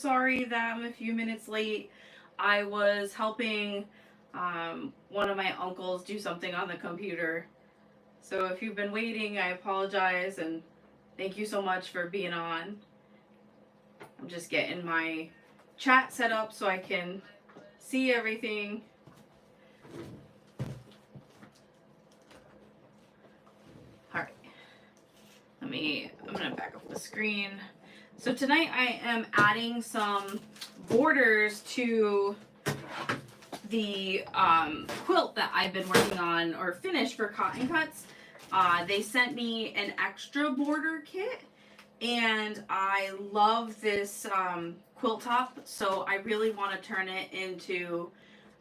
Sorry that I'm a few minutes late. I was helping one of my uncles do something on the computer. So if you've been waiting, I apologize and thank you so much for being on. I'm just getting my chat set up so I can see everything. All right. I'm gonna back up the screen. So tonight I am adding some borders to the quilt that I've been working on or finished for Cotton Cuts. They sent me an extra border kit and I love this quilt top, so I really want to turn it into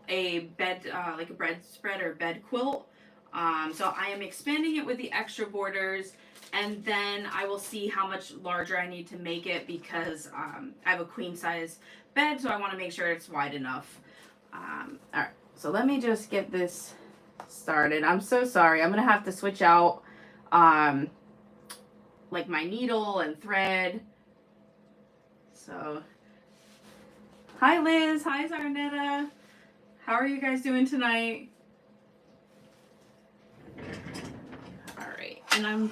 a bed, like a bedspread or bed quilt. So I am expanding it with the extra borders, and then I will see how much larger I need to make it because I have a queen size bed, so I want to make sure it's wide enough. All right, so let me just get this started. I'm so sorry. I'm gonna have to switch out like my needle and thread. So, hi Liz, hi Zarnetta. How are you guys doing tonight? All right, and I'm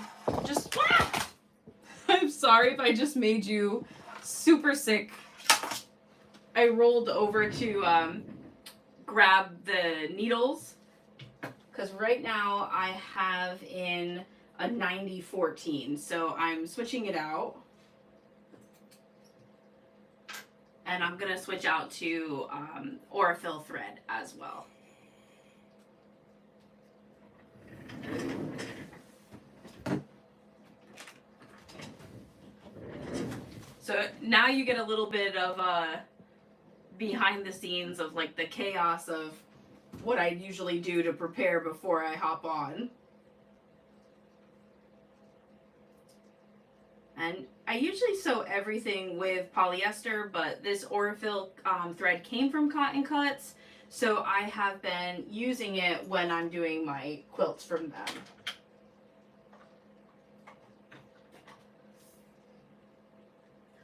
sorry if I just made you super sick. I rolled over to grab the needles because right now I have in a 90-14, so I'm switching it out. And I'm gonna switch out to Aurifil thread as well. So now you get a little bit of behind the scenes of like the chaos of what I usually do to prepare before I hop on. And I usually sew everything with polyester, but this Aurifil thread came from Cotton Cuts, so I have been using it when I'm doing my quilts from them.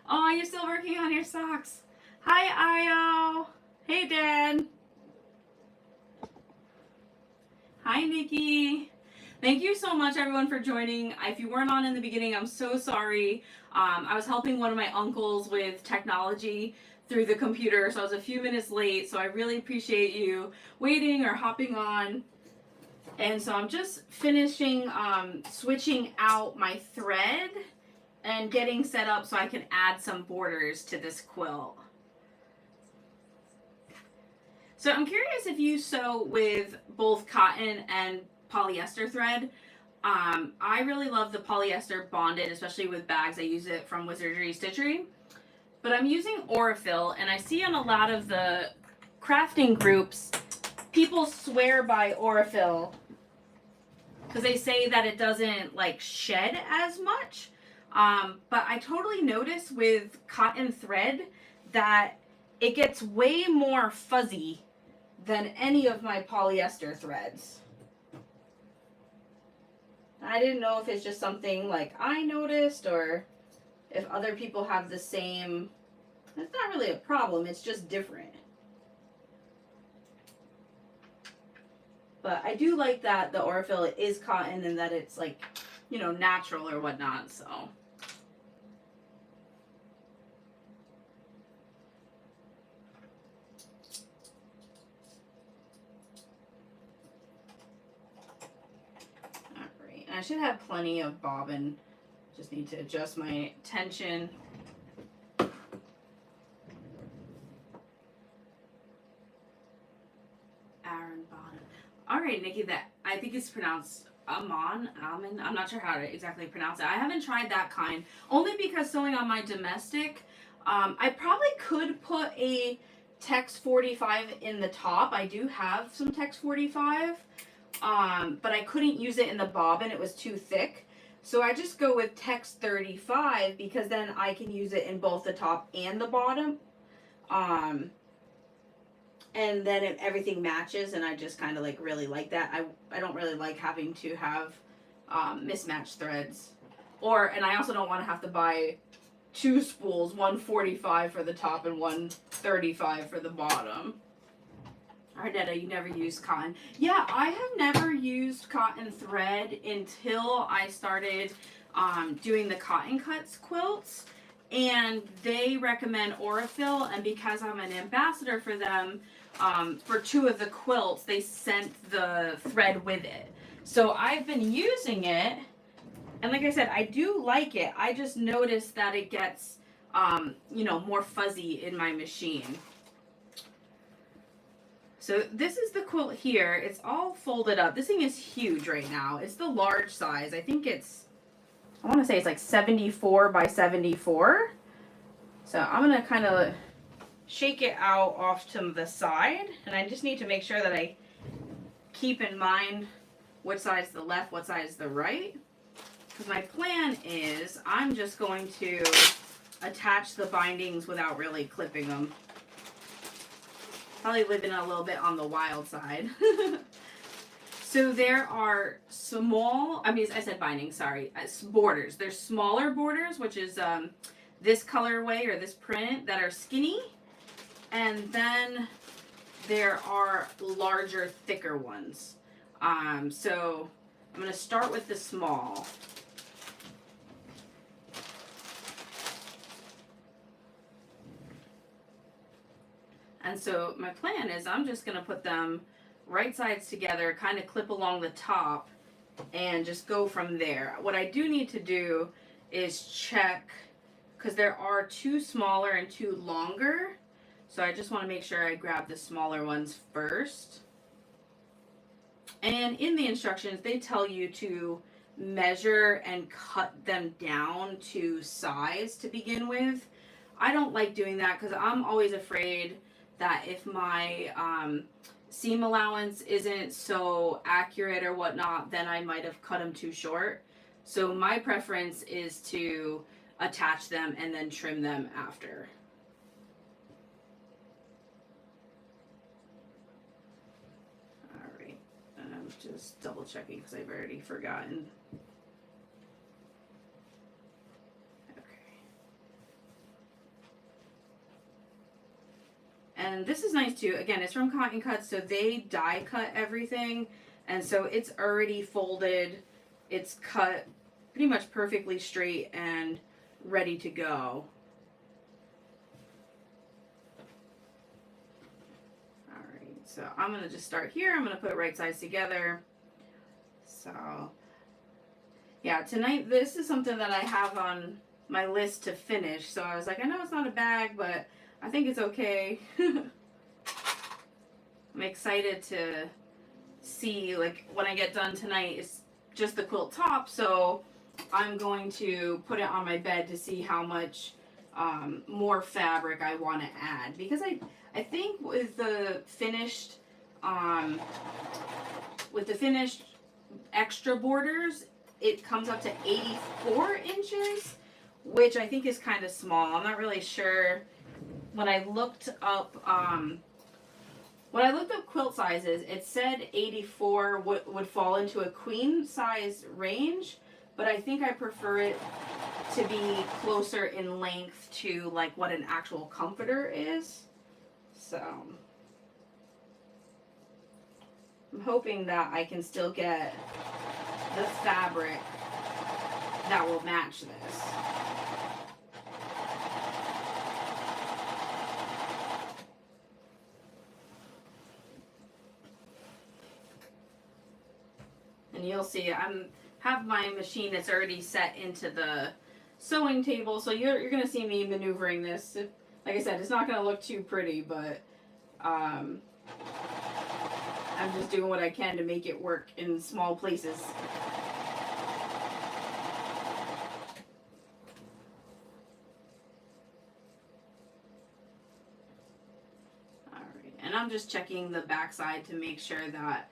Oh, you're still working on your socks. Hi, Io. Hey, Dan. Hi, Nikki. Thank you so much, everyone, for joining. If you weren't on in the beginning, I'm so sorry. I was helping one of my uncles with technology through the computer, so I was a few minutes late, so I really appreciate you waiting or hopping on. And so I'm just finishing switching out my thread and getting set up so I can add some borders to this quilt. So I'm curious if you sew with both cotton and polyester thread. I really love the polyester bonded, especially with bags. I use it from Wizardry Stitchery. But I'm using Aurifil, and I see on a lot of the crafting groups, people swear by Aurifil because they say that it doesn't like shed as much. But I totally notice with cotton thread that it gets way more fuzzy than any of my polyester threads. I didn't know if it's just something like I noticed or if other people have the same. It's not really a problem, it's just different. But I do like that the Aurifil is cotton and that it's like, you know, natural or whatnot, so. Alright, I should have plenty of bobbin. Just need to adjust my tension. Alright, Nikki, that I think it's pronounced almond. I'm not sure how to exactly pronounce it. I haven't tried that kind, only because sewing on my domestic, I probably could put a text 45 in the top. I do have some text 45, but I couldn't use it in the bobbin. It was too thick. So I just go with text 35 because then I can use it in both the top and the bottom. And then everything matches, and I just kind of like really like that. I don't really like having to have mismatched threads, and I also don't want to have to buy two spools, 145 for the top and 135 for the bottom. Ardetta, you never used cotton. Yeah, I have never used cotton thread until I started doing the cotton cuts quilts, and they recommend Aurifil, and because I'm an ambassador for them, for two of the quilts, they sent the thread with it. So I've been using it, and like I said, I do like it. I just noticed that it gets, you know, more fuzzy in my machine. So this is the quilt here. It's all folded up. This thing is huge right now. It's the large size. I think it's, I want to say it's like 74 by 74. So I'm going to kind of shake it out off to the side. And I just need to make sure that I keep in mind what side's the left, what side's the right. Because my plan is I'm just going to attach the bindings without really clipping them. Probably living a little bit on the wild side. So there are small, I said binding, sorry, borders. There's smaller borders, which is this colorway or this print that are skinny. And then there are larger, thicker ones. So I'm going to start with the small. And so my plan is I'm just going to put them right sides together, kind of clip along the top, and just go from there. What I do need to do is check, because there are two smaller and two longer. So I just want to make sure I grab the smaller ones first. And in the instructions, they tell you to measure and cut them down to size to begin with. I don't like doing that because I'm always afraid that if my seam allowance isn't so accurate or whatnot, then I might have cut them too short. So my preference is to attach them and then trim them after. Alright, and I'm just double checking because I've already forgotten. And this is nice too. Again, it's from Cotton Cuts, so they die cut everything. And so it's already folded. It's cut pretty much perfectly straight and ready to go. Alright, so I'm going to just start here. I'm going to put it right sides together. So, yeah, tonight this is something that I have on my list to finish. So I was like, I know it's not a bag, but I think it's okay. I'm excited to see, like, when I get done tonight, it's just the quilt top, so I'm going to put it on my bed to see how much more fabric I want to add. Because I think with the finished extra borders, it comes up to 84 inches, which I think is kind of small. I'm not really sure. When I looked up quilt sizes, it said 84 would fall into a queen size range, but I think I prefer it to be closer in length to like what an actual comforter is. So I'm hoping that I can still get the fabric that will match this. And you'll see I have my machine that's already set into the sewing table, so you're going to see me maneuvering this. Like I said, it's not going to look too pretty, but I'm just doing what I can to make it work in small places. Alright, and I'm just checking the back side to make sure that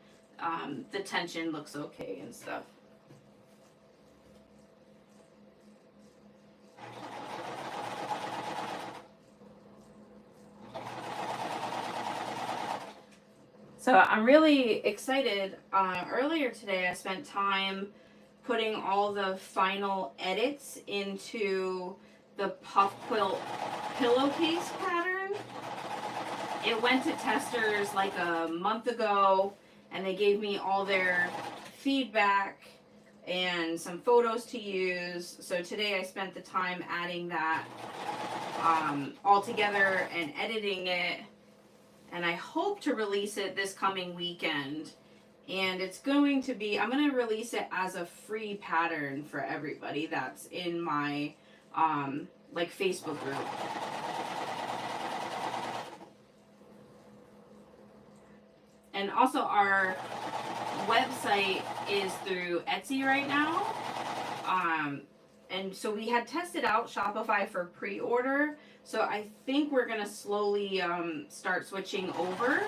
the tension looks okay and stuff. So I'm really excited. Earlier today I spent time putting all the final edits into the puff quilt pillowcase pattern. It went to testers like a month ago, and they gave me all their feedback and some photos to use. So today I spent the time adding that all together and editing it, and I hope to release it this coming weekend. And it's going to be, I'm going to release it as a free pattern for everybody that's in my like Facebook group. And also our website is through Etsy right now. And so we had tested out Shopify for pre-order. So I think we're gonna slowly start switching over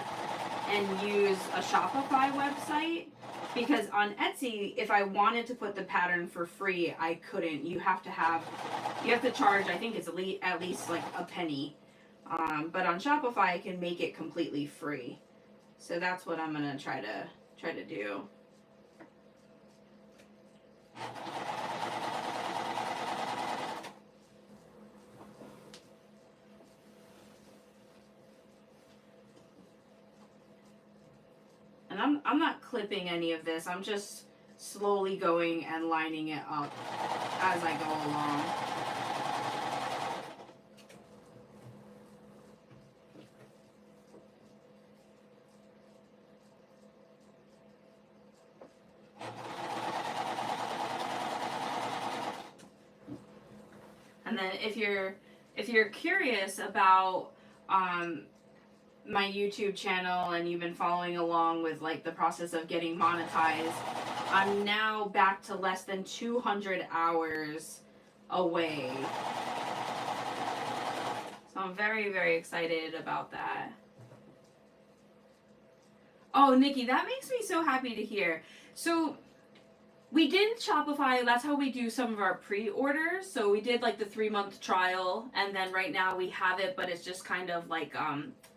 and use a Shopify website, because on Etsy, if I wanted to put the pattern for free, I couldn't. You have to charge, I think it's at least like a penny. But on Shopify, I can make it completely free. So that's what I'm gonna try to do. And I'm not clipping any of this. I'm just slowly going and lining it up as I go along. And then if you're curious about my YouTube channel and you've been following along with like the process of getting monetized, I'm now back to less than 200 hours away. So I'm very, very excited about that. Oh, Nikki, that makes me so happy to hear. So we did Shopify. That's how we do some of our pre-orders. So we did like the 3-month trial, and then right now we have it, but it's just kind of like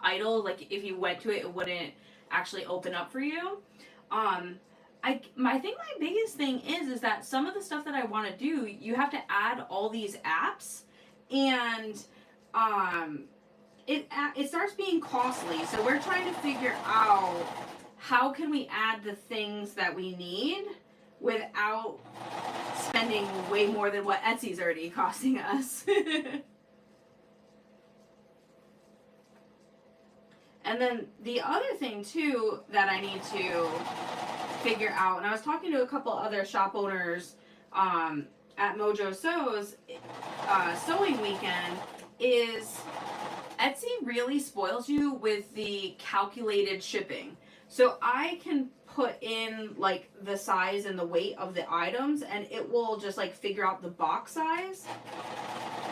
idle. Like if you went to it, it wouldn't actually open up for you. I think my biggest thing is that some of the stuff that I want to do, you have to add all these apps, and it starts being costly. So we're trying to figure out how can we add the things that we need without spending way more than what Etsy's already costing us. And then the other thing too that I need to figure out, and I was talking to a couple other shop owners at Mojo Sews sewing weekend, is Etsy really spoils you with the calculated shipping. So I can put in like the size and the weight of the items, and it will just like figure out the box size.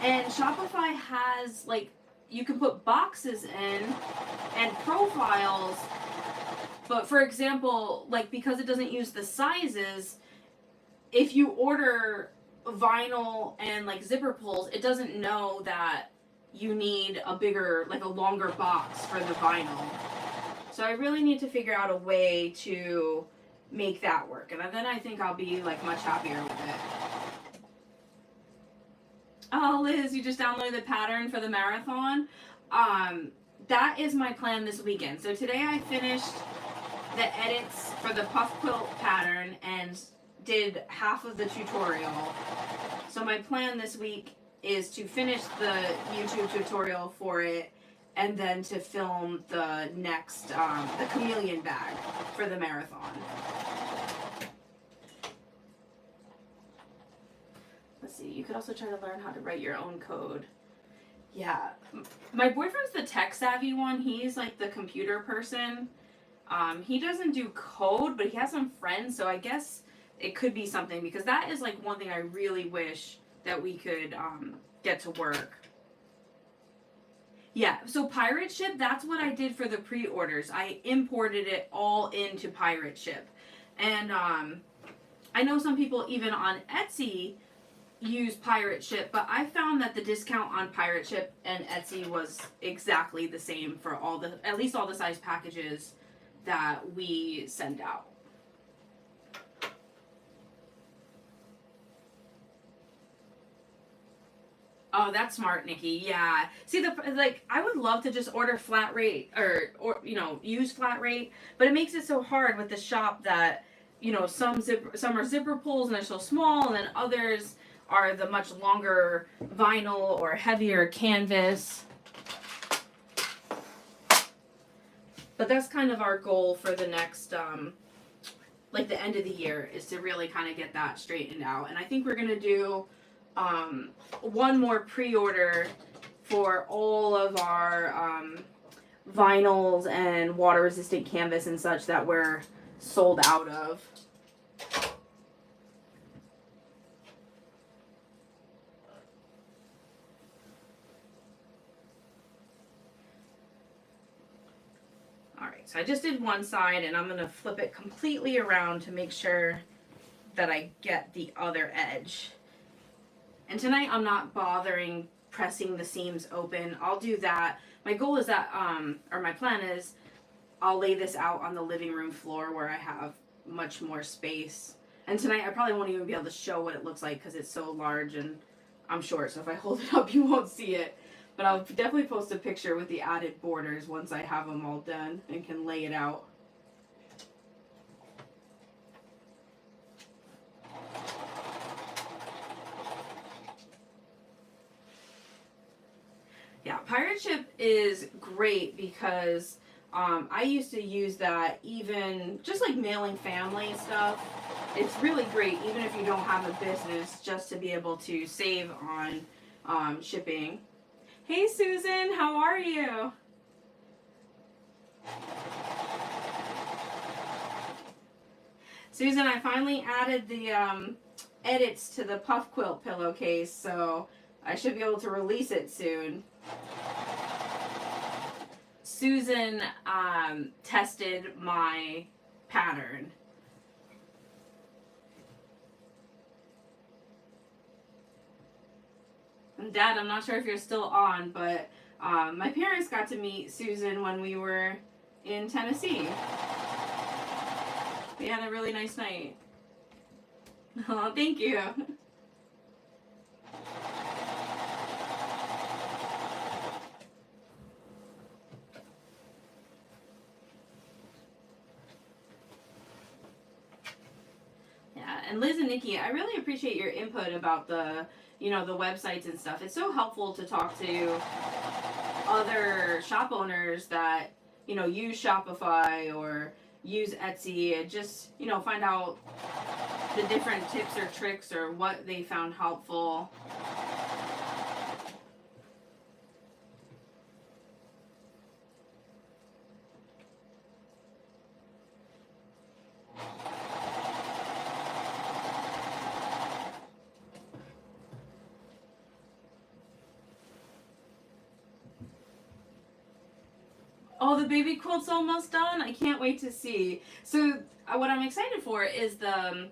And Shopify has like, you can put boxes in and profiles, but for example, like because it doesn't use the sizes, if you order vinyl and like zipper pulls, it doesn't know that you need a bigger, like a longer box for the vinyl. So I really need to figure out a way to make that work. And then I think I'll be like much happier with it. Oh, Liz, you just downloaded the pattern for the marathon. That is my plan this weekend. So today I finished the edits for the puff quilt pattern and did half of the tutorial. So my plan this week is to finish the YouTube tutorial for it, and then to film the next, the chameleon bag for the marathon. Let's see, you could also try to learn how to write your own code. Yeah, my boyfriend's the tech savvy one. He's like the computer person. He doesn't do code, but he has some friends, so I guess it could be something, because that is like one thing I really wish that we could get to work. Yeah, so Pirate Ship, that's what I did for the pre-orders. I imported it all into Pirate Ship. And I know some people even on Etsy use Pirate Ship, but I found that the discount on Pirate Ship and Etsy was exactly the same for all the, at least all the size packages that we send out. Oh, that's smart, Nikki. Yeah. See, like I would love to just order flat rate or use flat rate, but it makes it so hard with the shop that some are zipper pulls and they're so small, and then others are the much longer vinyl or heavier canvas. But that's kind of our goal for the next like the end of the year, is to really kind of get that straightened out. And I think we're gonna do one more pre-order for all of our vinyls and water resistant canvas and such that we're sold out of. Alright, so I just did one side and I'm going to flip it completely around to make sure that I get the other edge. And tonight I'm not bothering pressing the seams open. I'll do that. My goal is that, or my plan is, I'll lay this out on the living room floor where I have much more space. And tonight I probably won't even be able to show what it looks like because it's so large and I'm short, so if I hold it up you won't see it. But I'll definitely post a picture with the added borders once I have them all done and can lay it out. Yeah, Pirate Ship is great because I used to use that even just like mailing family stuff. It's really great even if you don't have a business, just to be able to save on shipping. Hey Susan, how are you? Susan, I finally added the edits to the puff quilt pillowcase, so I should be able to release it soon. Susan tested my pattern. And Dad, I'm not sure if you're still on, but my parents got to meet Susan when we were in Tennessee. We had a really nice night. Oh, thank you. And Liz and Nikki, I really appreciate your input about the websites and stuff. It's so helpful to talk to other shop owners that, use Shopify or use Etsy and just, find out the different tips or tricks or what they found helpful. Oh, the baby quilt's almost done. I can't wait to see. So what I'm excited for is the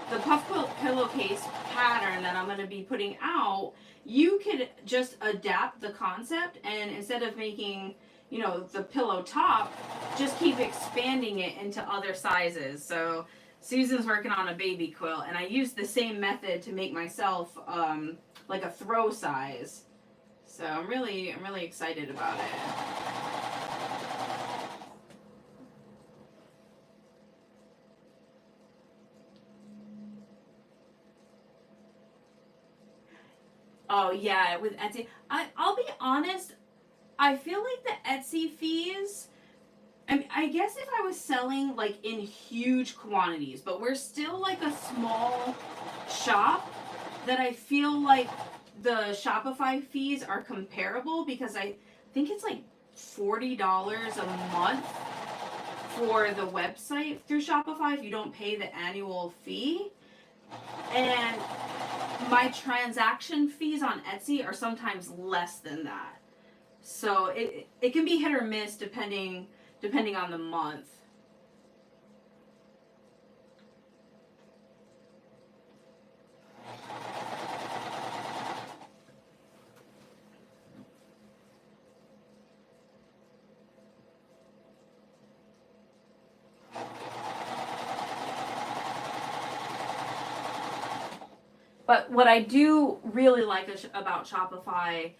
puff quilt pillowcase pattern that I'm going to be putting out. You could just adapt the concept, and instead of making, the pillow top, just keep expanding it into other sizes. So Susan's working on a baby quilt, and I used the same method to make myself like a throw size. So I'm really excited about it. Oh yeah, with Etsy. I'll be honest, I feel like the Etsy fees, I guess if I was selling like in huge quantities, but we're still like a small shop, that I feel like the Shopify fees are comparable, because I think it's like $40 a month for the website through Shopify if you don't pay the annual fee. And my transaction fees on Etsy are sometimes less than that. So it can be hit or miss depending on the month. But what I do really like about Shopify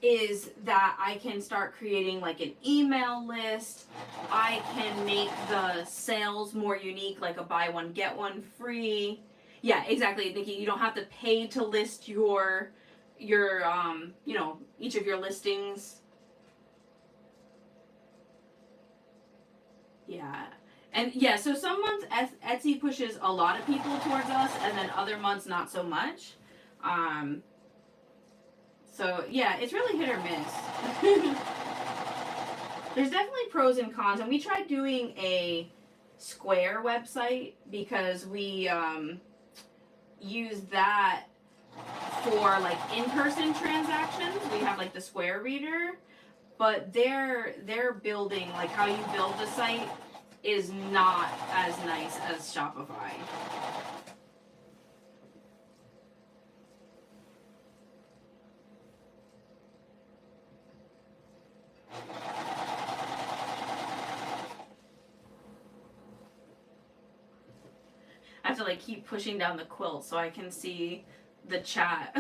is that I can start creating like an email list. I can make the sales more unique, like a buy one get one free. Yeah, exactly, Nikki. You don't have to pay to list your you know, each of your listings. Yeah. And yeah, so some months Etsy pushes a lot of people towards us, and then other months not so much. So yeah, it's really hit or miss. There's definitely pros and cons, and we tried doing a Square website because we use that for like in-person transactions. We have like the Square reader, but their building, like how you build the site, is not as nice as Shopify. I have to like keep pushing down the quilt so I can see the chat.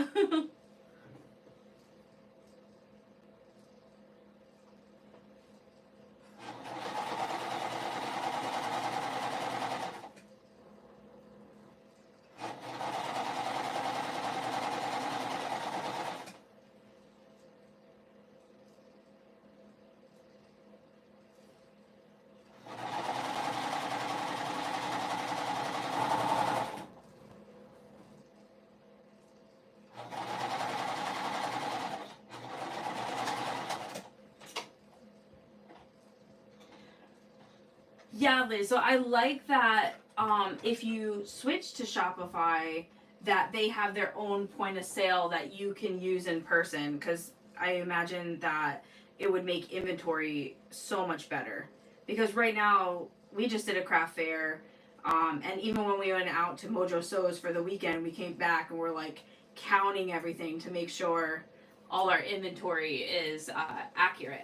Yeah, Liz. So I like that if you switch to Shopify, that they have their own point of sale that you can use in person, because I imagine that it would make inventory so much better. Because right now, we just did a craft fair, and even when we went out to Mojo Sews for the weekend, we came back and we're like counting everything to make sure all our inventory is accurate.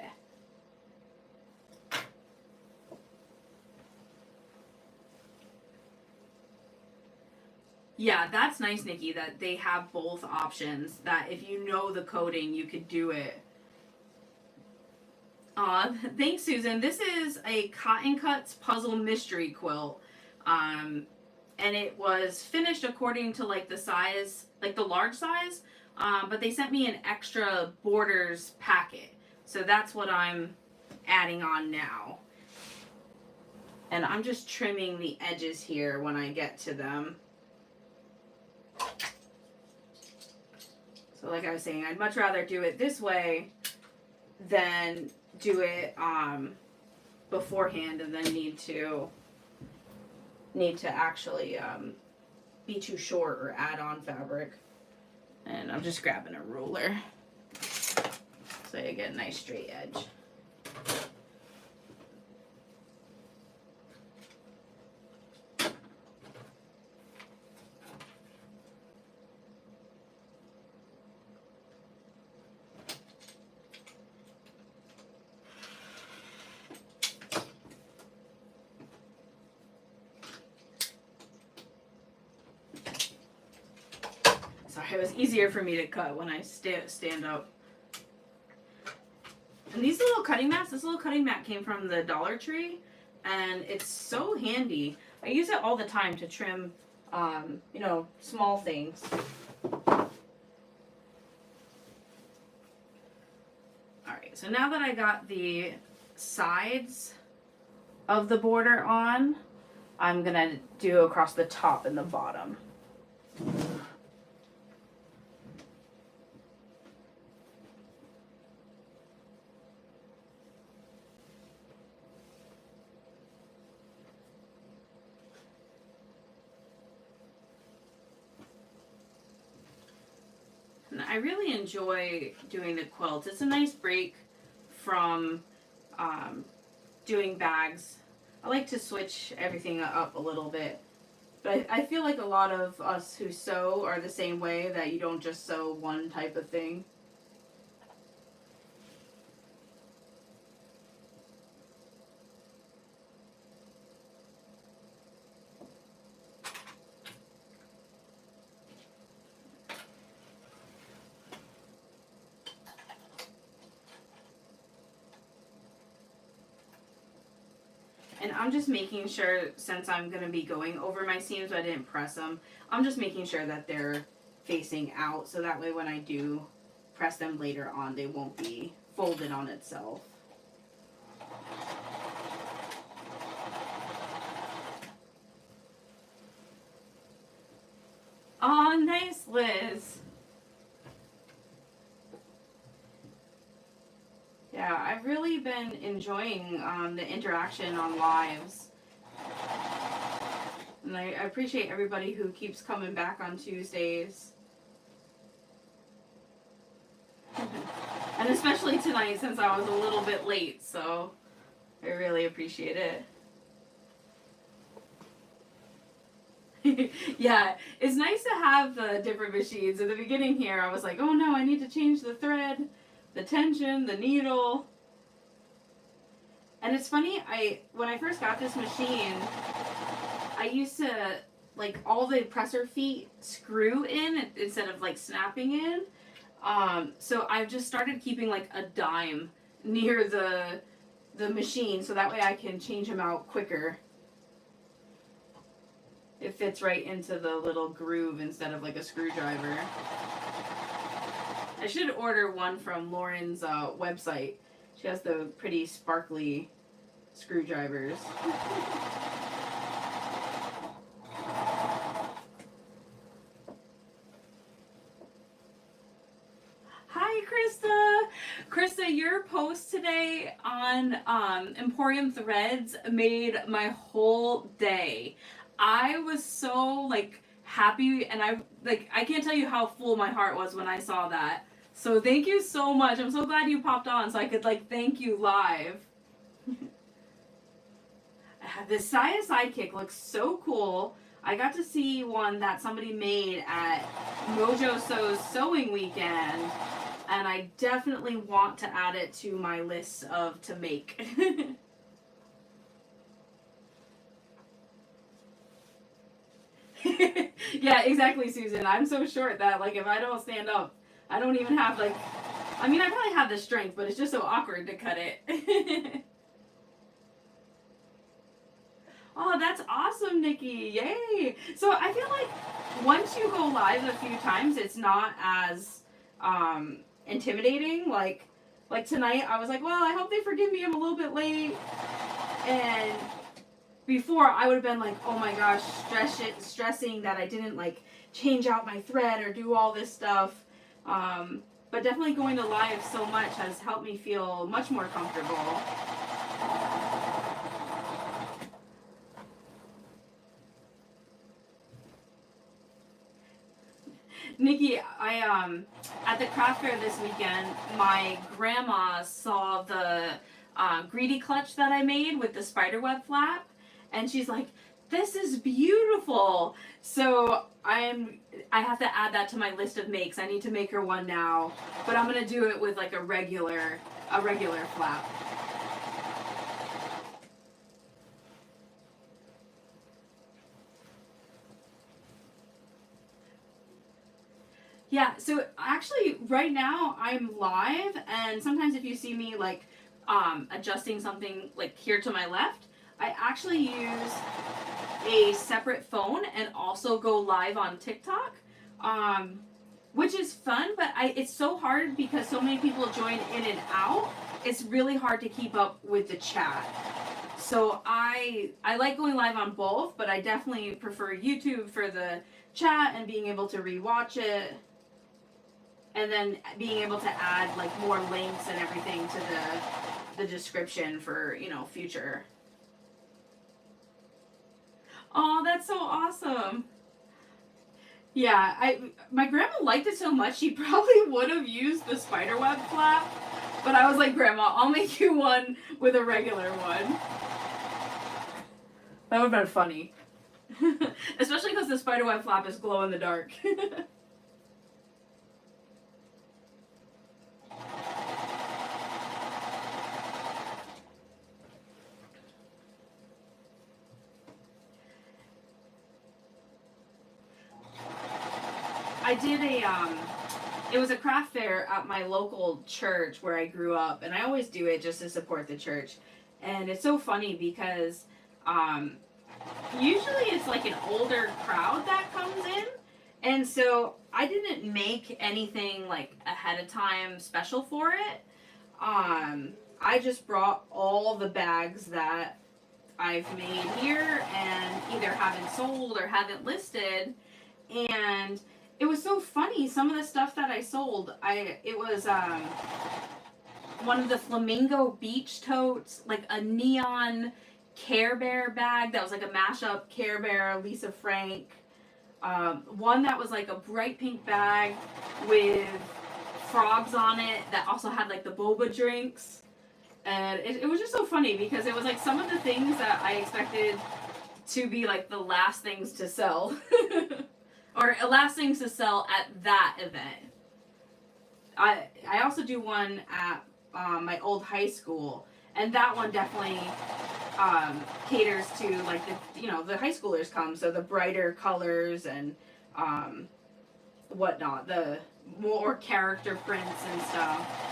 Yeah, that's nice, Nikki, that they have both options. That if you know the coding, you could do it. Thanks, Susan. This is a Cotton Cuts puzzle mystery quilt. And it was finished according to like the size, like the large size. But they sent me an extra borders packet. So that's what I'm adding on now. And I'm just trimming the edges here when I get to them. So like I was saying, I'd much rather do it this way than do it beforehand and then need to actually be too short or add on fabric. And I'm just grabbing a ruler so I get a nice straight edge. It was easier for me to cut when I stand up. And these little cutting mats, this little cutting mat came from the Dollar Tree, and it's so handy. I use it all the time to trim, you know, small things. Alright, so now that I got the sides of the border on, I'm gonna do across the top and the bottom. I really enjoy doing the quilts. It's a nice break from doing bags. I like to switch everything up a little bit. But I feel like a lot of us who sew are the same way, that you don't just sew one type of thing. I'm just making sure, since I'm going to be going over my seams, I didn't press them. I'm just making sure that they're facing out, so that way when I do press them later on, they won't be folded on itself. Oh, nice, Liz. Yeah, I've really been enjoying the interaction on lives. And I appreciate everybody who keeps coming back on Tuesdays. And especially tonight, since I was a little bit late, so I really appreciate it. Yeah, it's nice to have the different machines. In the beginning here, I was like, oh no, I need to change the thread, the tension, the needle. And it's funny, when I first got this machine, I used to, like, all the presser feet screw in instead of, like, snapping in. So I've just started keeping, like, a dime near the machine, so that way I can change them out quicker. It fits right into the little groove instead of like a screwdriver. I should order one from Lauren's website. She has the pretty sparkly screwdrivers. Hi, Krista. Krista, your post today on Emporium Threads made my whole day. I was so, like, happy, and I can't tell you how full my heart was when I saw that. So thank you so much. I'm so glad you popped on so I could, like, thank you live. This Saya Sidekick looks so cool. I got to see one that somebody made at Mojo Sew's Sewing Weekend, and I definitely want to add it to my list of to make. Yeah, exactly, Susan. I'm so short that, like, if I don't stand up, I don't even have, like, I mean, I probably have the strength, but it's just so awkward to cut it. Oh, that's awesome, Nikki. Yay. So I feel like once you go live a few times, it's not as intimidating. Like tonight, I was like, well, I hope they forgive me. I'm a little bit late. And before, I would have been like, oh my gosh, stressing that I didn't, like, change out my thread or do all this stuff. But definitely going to live so much has helped me feel much more comfortable. Nikki, I at the craft fair this weekend, my grandma saw the greedy clutch that I made with the spiderweb flap, and she's like, "This is beautiful." So I have to add that to my list of makes. I need to make her one now, but I'm gonna do it with like a regular flap. Yeah, so actually right now I'm live, and sometimes if you see me like adjusting something like here to my left, I actually use a separate phone and also go live on TikTok, which is fun, but it's so hard because so many people join in and out. It's really hard to keep up with the chat. So I like going live on both, but I definitely prefer YouTube for the chat and being able to rewatch it. And then being able to add like more links and everything to the description for, you know, future. Oh, that's so awesome. Yeah, my grandma liked it so much she probably would have used the spiderweb flap, but I was like, Grandma, I'll make you one with a regular one. That would have been funny. Especially because the spiderweb flap is glow in the dark. I did it was a craft fair at my local church where I grew up, and I always do it just to support the church. And it's so funny because Usually it's like an older crowd that comes in, and so I didn't make anything like ahead of time special for it. I just brought all the bags that I've made here and either haven't sold or haven't listed, and it was so funny. Some of the stuff that I sold, it was one of the flamingo beach totes, like a neon Care Bear bag that was like a mashup Care Bear, Lisa Frank. One that was like a bright pink bag with frogs on it that also had like the boba drinks. And it was just so funny because it was like some of the things that I expected to be like the last things to sell. Or last things to sell at that event. I also do one at my old high school, and that one definitely caters to like the high schoolers come, so the brighter colors and whatnot, the more character prints and stuff.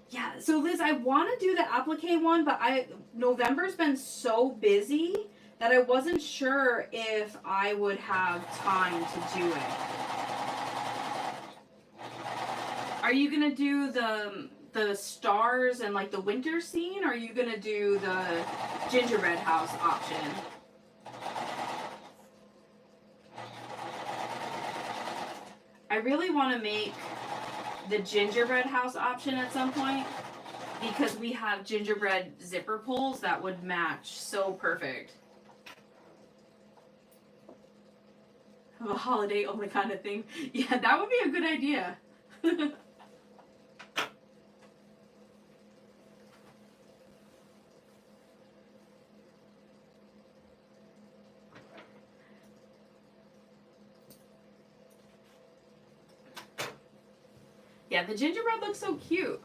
Yeah, so Liz, I want to do the applique one, but November's been so busy that I wasn't sure if I would have time to do it. Are you gonna do the stars and like the winter scene, or are you gonna do the gingerbread house option? I really want to make the gingerbread house option at some point because we have gingerbread zipper pulls that would match so perfect. A holiday only kind of thing. Yeah, that would be a good idea. Yeah, the gingerbread looks so cute.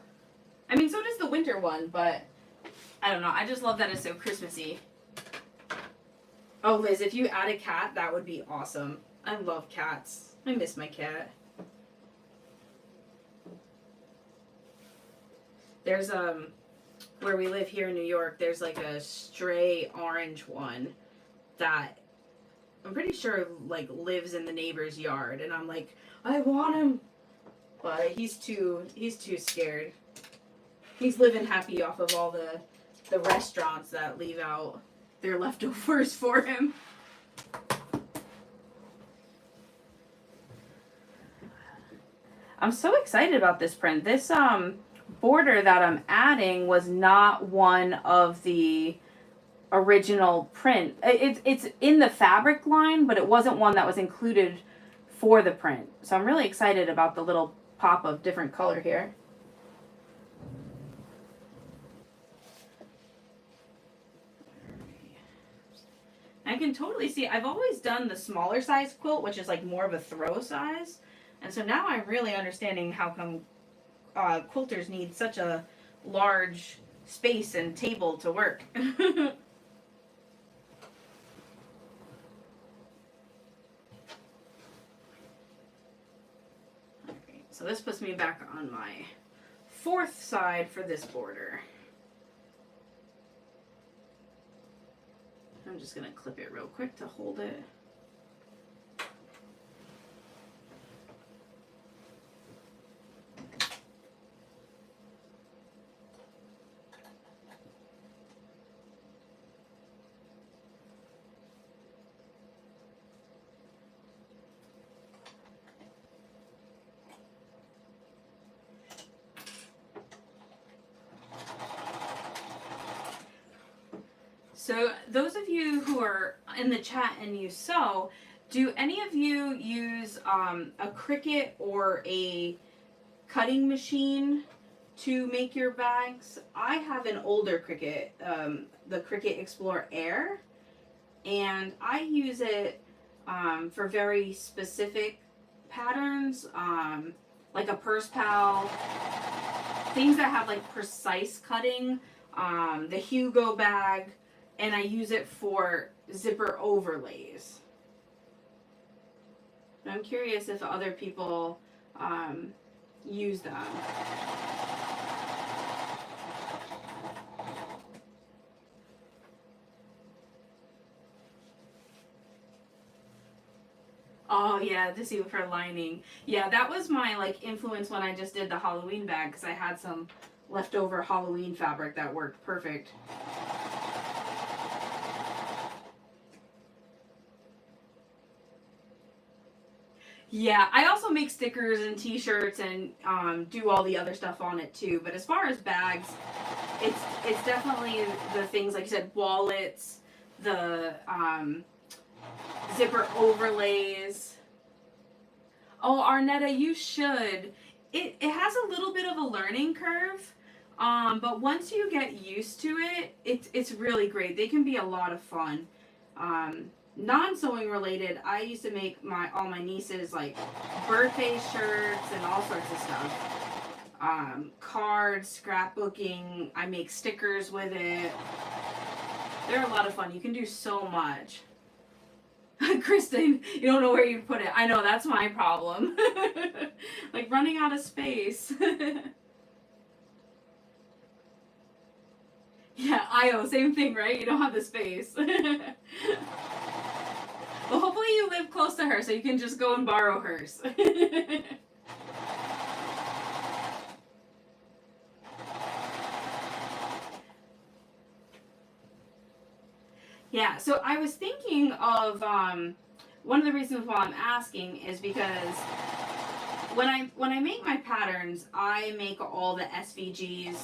I mean, so does the winter one, but I don't know. I just love that it's so Christmassy. Oh, Liz, if you add a cat, that would be awesome. I love cats. I miss my cat. There's where we live here in New York, there's like a stray orange one that I'm pretty sure like lives in the neighbor's yard, and I'm like, I want him. But he's too scared. He's living happy off of all the restaurants that leave out their leftovers for him. I'm so excited about this print. This border that I'm adding was not one of the original print. It's in the fabric line, but it wasn't one that was included for the print. So I'm really excited about the little pop of different color here. I can totally see, I've always done the smaller size quilt, which is like more of a throw size. And so now I'm really understanding how come quilters need such a large space and table to work. So this puts me back on my fourth side for this border. I'm just gonna clip it real quick to hold it. So those of you who are in the chat and you sew, do any of you use a Cricut or a cutting machine to make your bags? I have an older Cricut, the Cricut Explore Air, and I use it for very specific patterns, like a purse pal, things that have like precise cutting, the Hugo bag, and I use it for zipper overlays. I'm curious if other people use them. Oh yeah, to see for lining. Yeah, that was my like influence when I just did the Halloween bag because I had some leftover Halloween fabric that worked perfect. Yeah, I also make stickers and T-shirts and do all the other stuff on it too. But as far as bags, it's definitely the things like you said, wallets, the zipper overlays. Oh, Arnetta, you should. It has a little bit of a learning curve, but once you get used to it, it's really great. They can be a lot of fun. Non-sewing related, I used to make all my nieces like birthday shirts and all sorts of stuff. Cards, scrapbooking. I make stickers with it. They're a lot of fun. You can do so much. Kristen, you don't know where you put it. I know, that's my problem. Like running out of space. Yeah, Io, same thing, right? You don't have the space. Well, hopefully you live close to her so you can just go and borrow hers. Yeah, so I was thinking of one of the reasons why I'm asking is because when I make my patterns, I make all the SVGs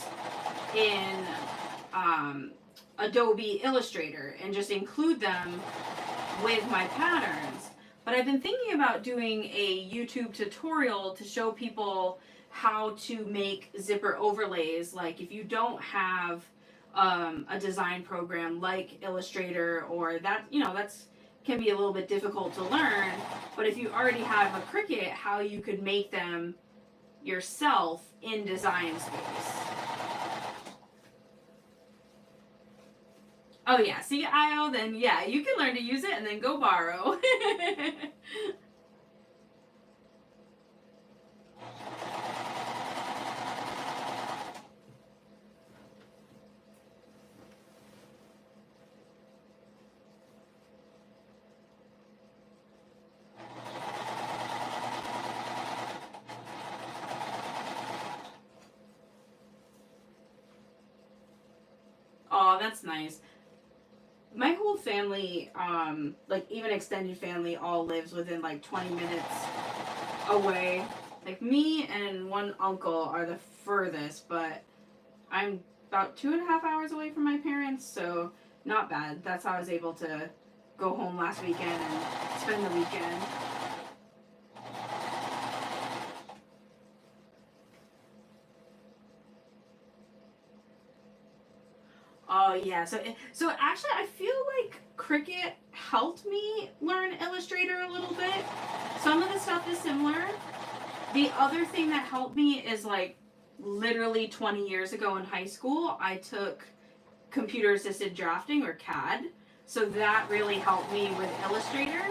in Adobe Illustrator and just include them with my patterns. But I've been thinking about doing a YouTube tutorial to show people how to make zipper overlays. Like if you don't have a design program like Illustrator, or that, that's can be a little bit difficult to learn. But if you already have a Cricut, how you could make them yourself in Design Space. Oh yeah, see IO, then yeah, you can learn to use it and then go borrow. Oh, that's nice. My whole family, like even extended family, all lives within like 20 minutes away. Like me and one uncle are the furthest, but I'm about 2.5 hours away from my parents, so not bad. That's how I was able to go home last weekend and spend the weekend. Oh yeah, so actually I feel like Cricut helped me learn Illustrator a little bit. Some of the stuff is similar. The other thing that helped me is like literally 20 years ago in high school, I took computer assisted drafting or CAD. So that really helped me with Illustrator.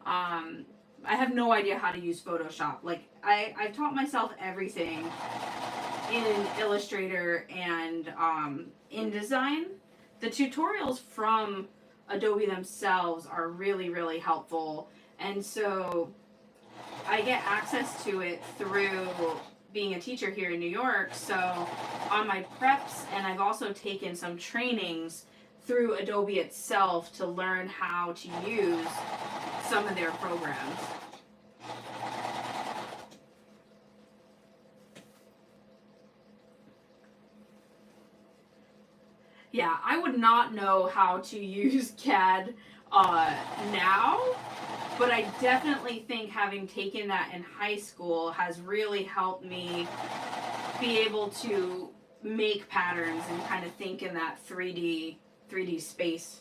I have no idea how to use Photoshop. Like I've taught myself everything in Illustrator and InDesign. The tutorials from Adobe themselves are really, really helpful. And so I get access to it through being a teacher here in New York. So on my preps, and I've also taken some trainings through Adobe itself to learn how to use some of their programs. Yeah, I would not know how to use CAD now, but I definitely think having taken that in high school has really helped me be able to make patterns and kind of think in that 3D space.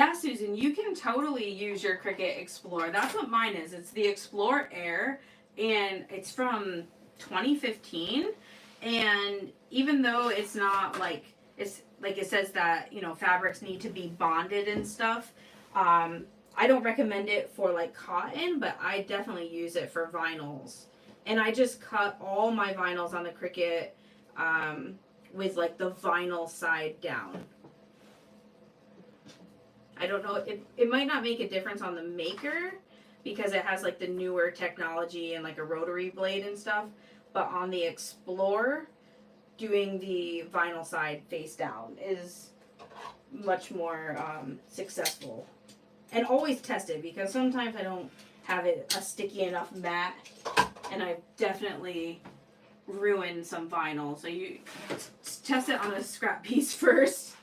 Yeah, Susan, you can totally use your Cricut Explore. That's what mine is. It's the Explore Air, and it's from 2015. And even though it's not like, it's like it says that, you know, fabrics need to be bonded and stuff, I don't recommend it for like cotton, but I definitely use it for vinyls. And I just cut all my vinyls on the Cricut with like the vinyl side down. I don't know, it might not make a difference on the Maker because it has like the newer technology and like a rotary blade and stuff, but on the Explorer, doing the vinyl side face down is much more successful. And always test it because sometimes I don't have it a sticky enough mat, and I've definitely ruined some vinyl. So you test it on a scrap piece first.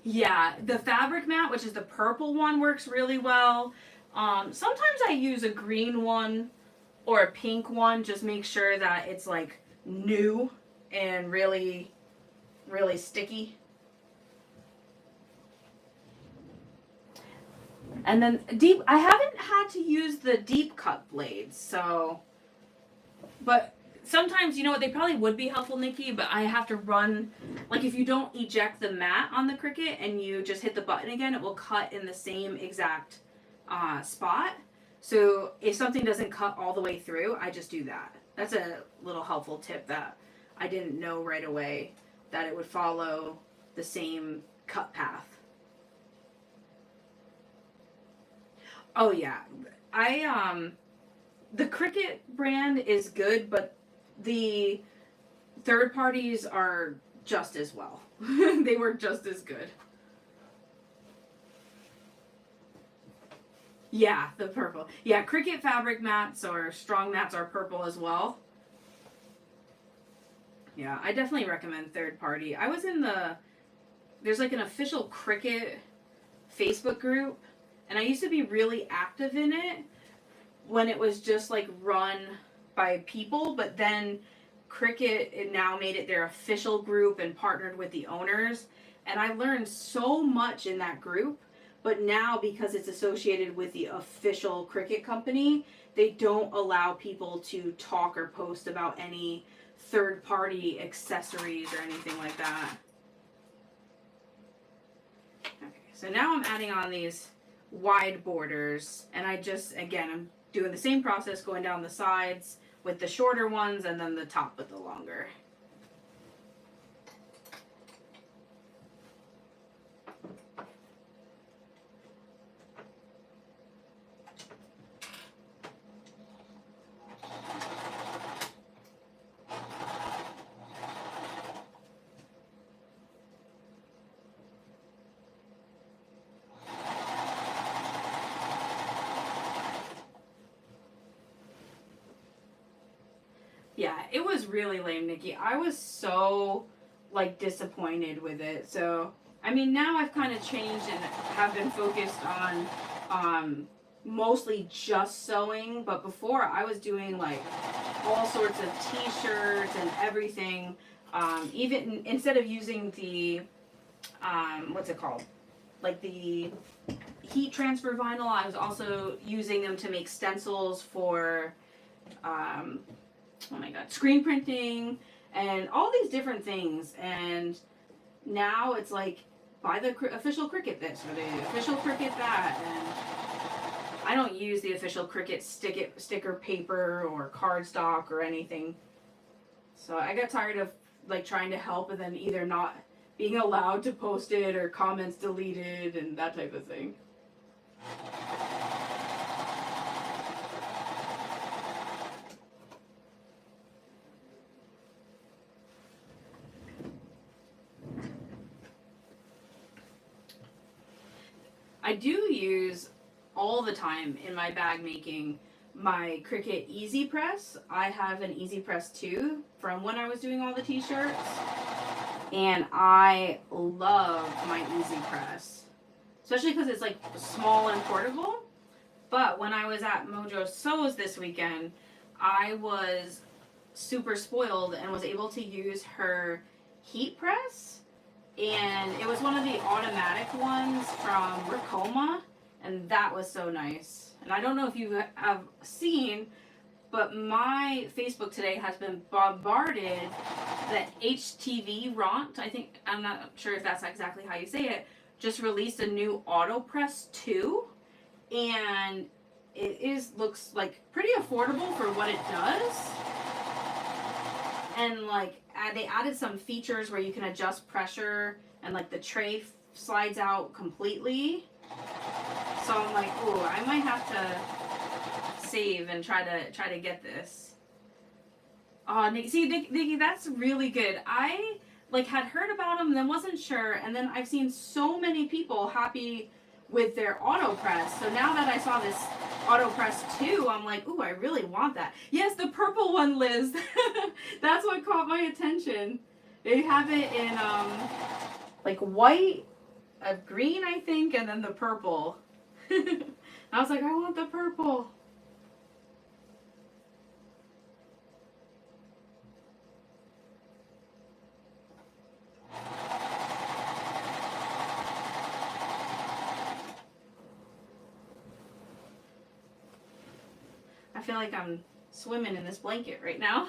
Yeah, the fabric mat, which is the purple one, works really well. Sometimes I use a green one or a pink one, just make sure that it's like new and really, really sticky. And then deep, I haven't had to use the deep cut blades, so, but sometimes, you know what, they probably would be helpful, Nikki, but I have to run, like if you don't eject the mat on the Cricut and you just hit the button again, it will cut in the same exact spot. So if something doesn't cut all the way through, I just do that. That's a little helpful tip that I didn't know right away, that it would follow the same cut path. Oh yeah, the Cricut brand is good, but the third parties are just as well. They work just as good. Yeah, the purple. Yeah, Cricut fabric mats or strong mats are purple as well. Yeah, I definitely recommend third party. I was in there's like an official Cricut Facebook group, and I used to be really active in it when it was just like run by people, but then Cricut it now made it their official group and partnered with the owners, and I learned so much in that group. But now, because it's associated with the official Cricut company, they don't allow people to talk or post about any third-party accessories or anything like that. Okay, so now I'm adding on these wide borders, and I just, again, I'm doing the same process, going down the sides with the shorter ones and then the top with the longer. Yeah, it was really lame, Nikki. I was so, like, disappointed with it. So, I mean, now I've kind of changed and have been focused on mostly just sewing. But before, I was doing, like, all sorts of t-shirts and everything. Even instead of using the, what's it called? Like, the heat transfer vinyl, I was also using them to make stencils for, oh my god, screen printing and all these different things. And now it's like, buy the official Cricut this or the official Cricut that. And I don't use the official Cricut sticker paper or cardstock or anything. So I got tired of like trying to help and then either not being allowed to post it or comments deleted and that type of thing. I do use all the time in my bag making my Cricut Easy Press. I have an Easy Press 2 from when I was doing all the t-shirts, and I love my Easy Press, especially because it's like small and portable. But when I was at Mojo Sews this weekend, I was super spoiled and was able to use her heat press, and it was one of the automatic ones from Ricoma, and that was so nice. And I don't know if you have seen, but my Facebook today has been bombarded that HTV Ront, I think, I'm not sure if that's exactly how you say it, just released a new AutoPress 2, and it looks like pretty affordable for what it does. And like they added some features where you can adjust pressure, and like the tray slides out completely. So I'm like, ooh, I might have to save and try to get this. Oh, Nikki, that's really good. I like had heard about them and then wasn't sure, and then I've seen so many people happy with their AutoPress. So now that I saw this AutoPress 2, I'm like, ooh, I really want that. Yes, the purple one, Liz. That's what caught my attention. They have it in like white, green, I think, and then the purple. I was like, I want the purple. I feel like I'm swimming in this blanket right now.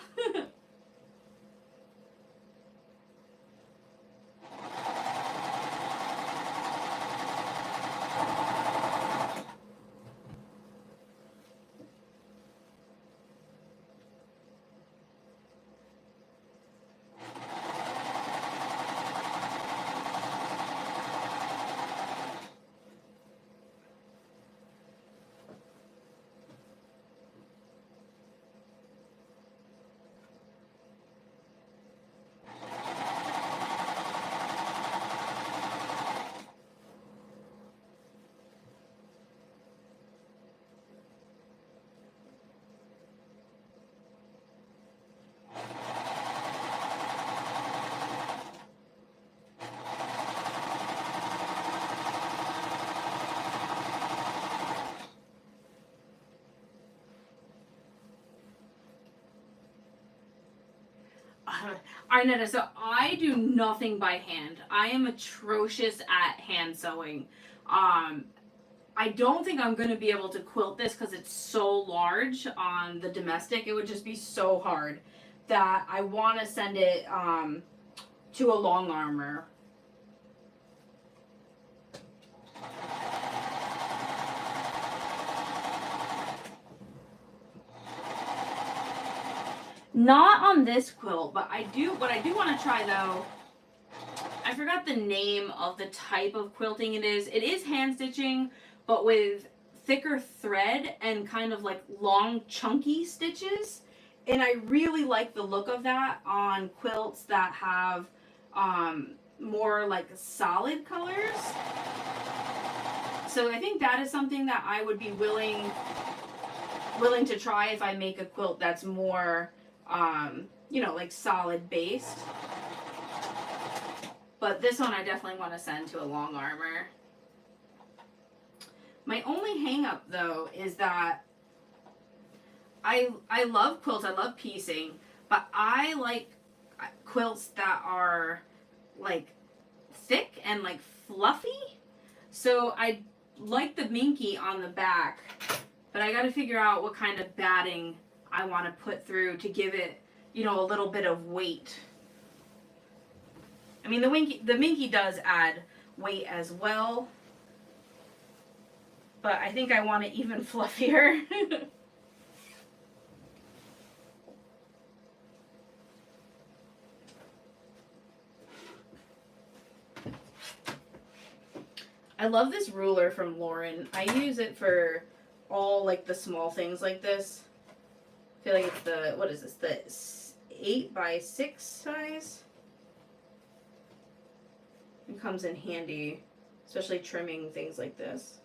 Arnetta, so I do nothing by hand. I am atrocious at hand sewing. I don't think I'm going to be able to quilt this because it's so large on the domestic. It would just be so hard that I want to send it to a long armor. Not on this quilt, but what I do want to try though, I forgot the name of the type of quilting it is. It is hand stitching, but with thicker thread and kind of like long chunky stitches. And I really like the look of that on quilts that have more like solid colors. So I think that is something that I would be willing to try if I make a quilt that's more you know, like solid based. But this one I definitely want to send to a long armor. My only hang up though is that I love quilts, I love piecing, but I like quilts that are like thick and like fluffy. So I like the minky on the back, but I got to figure out what kind of batting I want to put through to give it, you know, a little bit of weight. I mean, the minky does add weight as well, but I think I want it even fluffier. I love this ruler from Lauren. I use it for all like the small things like this. I feel like it's the, what is this, the 8x6 size? It comes in handy, especially trimming things like this.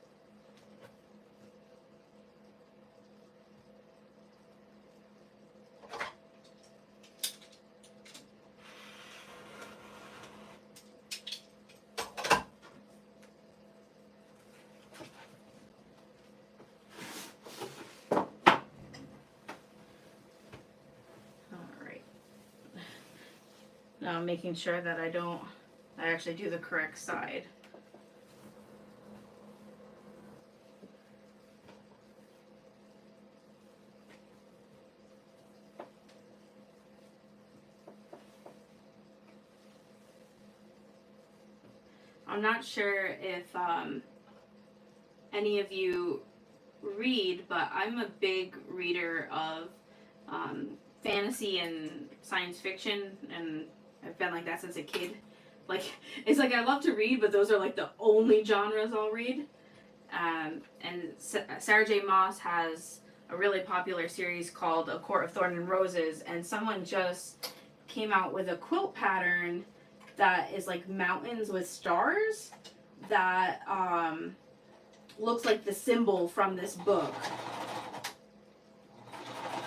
making sure that I actually do the correct side. I'm not sure if any of you read, but I'm a big reader of fantasy and science fiction, and I've been like that since a kid. Like, it's like I love to read, but those are like the only genres I'll read. And Sarah J. Maas has a really popular series called A Court of Thorn and Roses, and someone just came out with a quilt pattern that is like mountains with stars that looks like the symbol from this book.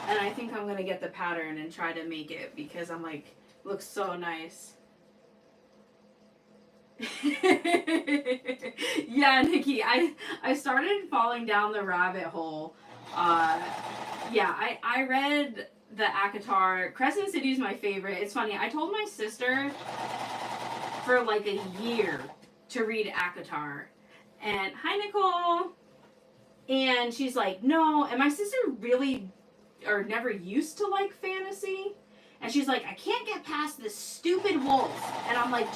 And I think I'm going to get the pattern and try to make it because I'm like, looks so nice. Yeah, Nikki, I started falling down the rabbit hole. Yeah, I read the ACOTAR. Crescent City is my favorite. It's funny, I told my sister for like a year to read ACOTAR. And hi, Nicole. And she's like, no. And my sister really or never used to like fantasy. And she's like, I can't get past this stupid wolf. And I'm like,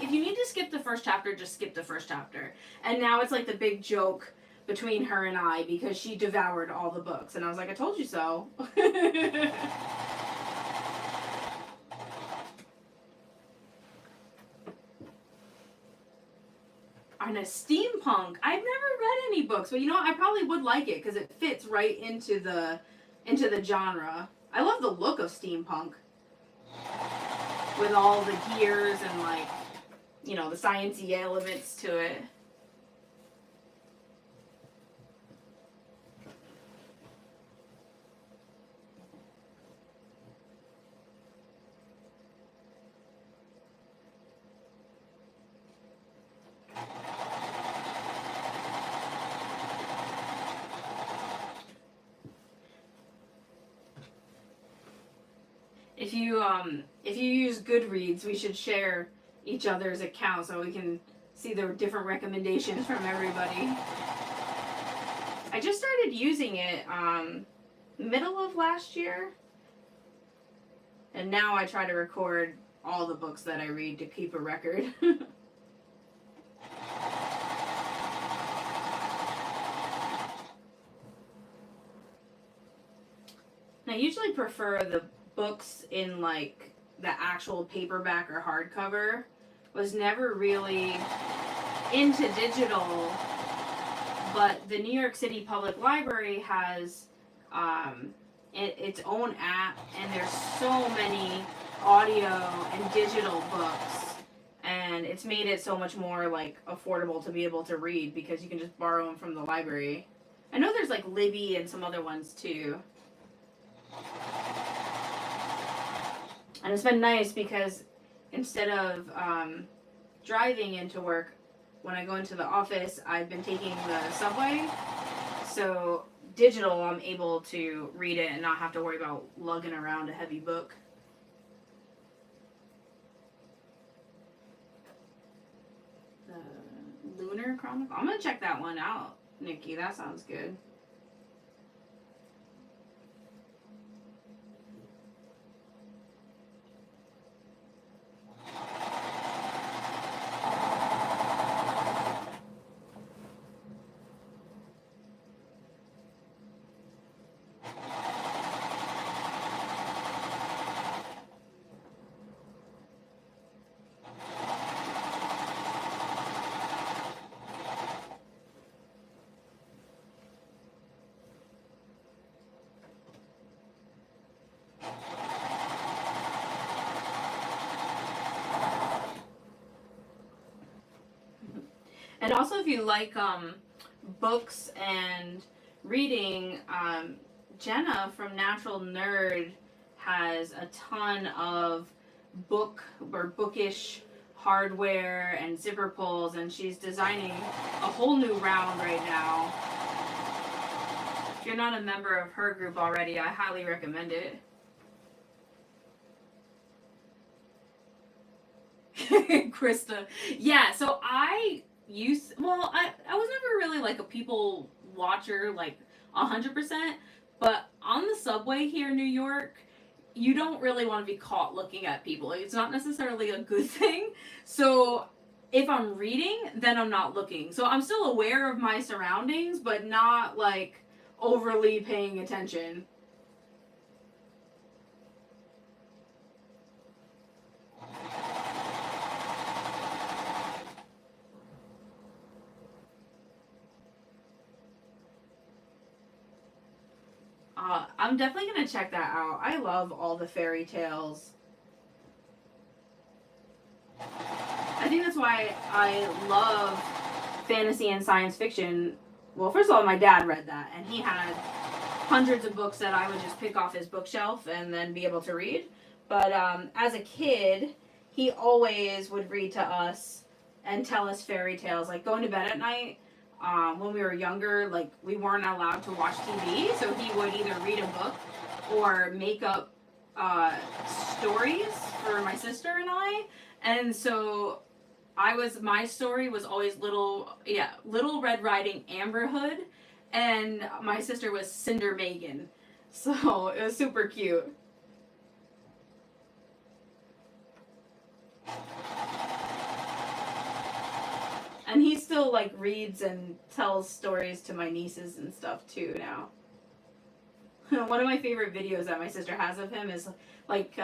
if you need to skip the first chapter, just skip the first chapter. And now it's like the big joke between her and I because she devoured all the books. And I was like, I told you so. And a steampunk. I've never read any books, but you know what? I probably would like it because it fits right into the genre. I love the look of steampunk with all the gears and like, you know, the sciencey elements to it. If you use Goodreads, we should share each other's accounts so we can see the different recommendations from everybody. I just started using it middle of last year, and now I try to record all the books that I read to keep a record. I usually prefer the books in like the actual paperback or hardcover. Was never really into digital, but the New York City Public Library has its own app, and there's so many audio and digital books, and it's made it so much more like affordable to be able to read because you can just borrow them from the library. I know there's like Libby and some other ones too. And it's been nice because instead of driving into work, when I go into the office, I've been taking the subway. So digital, I'm able to read it and not have to worry about lugging around a heavy book. The Lunar Chronicle. I'm going to check that one out, Nikki. That sounds good. And also, if you like books and reading, Jenna from Natural Nerd has a ton of book or bookish hardware and zipper pulls, and she's designing a whole new round right now. If you're not a member of her group already, I highly recommend it. Krista. Yeah, so I was never really like a people watcher, like 100%, but on the subway here in New York, you don't really want to be caught looking at people. Like, it's not necessarily a good thing. So if I'm reading, then I'm not looking. So I'm still aware of my surroundings, but not like overly paying attention. I'm definitely gonna check that out. I love all the fairy tales. I think that's why I love fantasy and science fiction. Well, first of all, my dad read that, and he had hundreds of books that I would just pick off his bookshelf and then be able to read. But as a kid, he always would read to us and tell us fairy tales. Like going to bed at night, when we were younger, like we weren't allowed to watch TV, so he would either read a book or make up stories for my sister and I. And so my story was always Little Red Riding Amber Hood, and my sister was Cinder Megan. So it was super cute. And he still like reads and tells stories to my nieces and stuff too now. One of my favorite videos that my sister has of him is like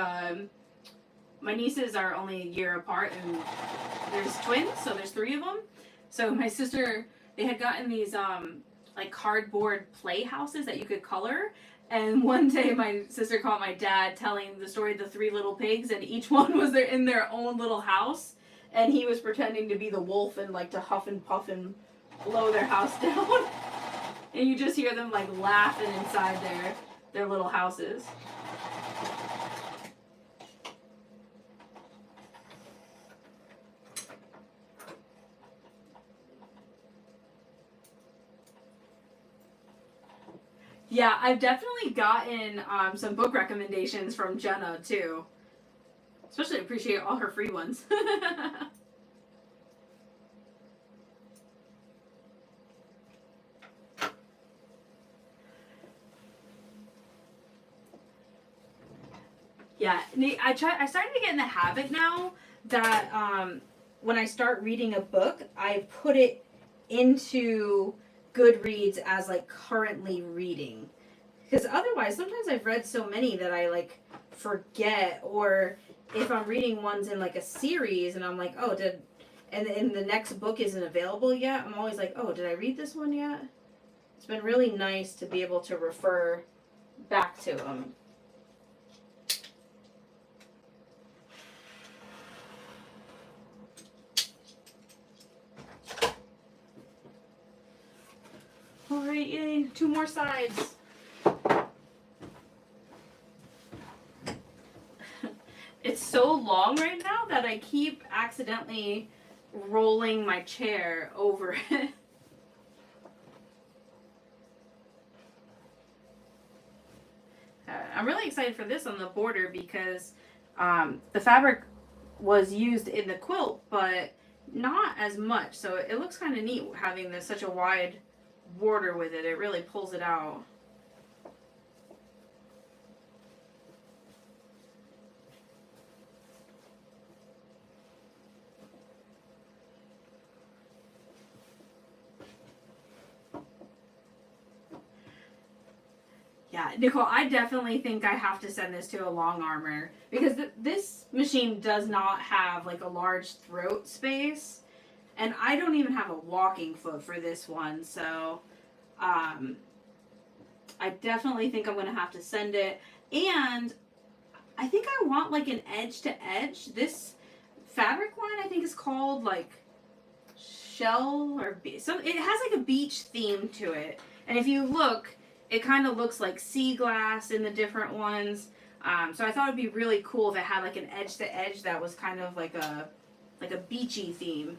my nieces are only a year apart, and there's twins, so there's 3 of them. So my sister, they had gotten these like cardboard playhouses that you could color. And one day my sister caught my dad telling the story of the 3 little pigs, and each one was there in their own little house, and he was pretending to be the wolf and like to huff and puff and blow their house down. And you just hear them like laughing inside their little houses. Yeah, I've definitely gotten some book recommendations from Jenna too. Especially appreciate all her free ones. Yeah, I started to get in the habit now that when I start reading a book, I put it into Goodreads as like currently reading, because otherwise sometimes I've read so many that I like forget, or if I'm reading ones in like a series and I'm like, oh, and the next book isn't available yet, I'm always like, oh, did I read this one yet? It's been really nice to be able to refer back to them. All right, yay, 2 more sides. It's so long right now that I keep accidentally rolling my chair over it. I'm really excited for this on the border because the fabric was used in the quilt, but not as much. So it looks kind of neat having this such a wide border with it. It really pulls it out. Yeah, Nicole, I definitely think I have to send this to a long armor because this machine does not have like a large throat space, and I don't even have a walking foot for this one, so I definitely think I'm going to have to send it. And I think I want like an edge to edge. This fabric line I think is called like Shell or it has like a beach theme to it, and if you look, it kind of looks like sea glass in the different ones. So I thought it'd be really cool if it had like an edge to edge that was kind of like a beachy theme.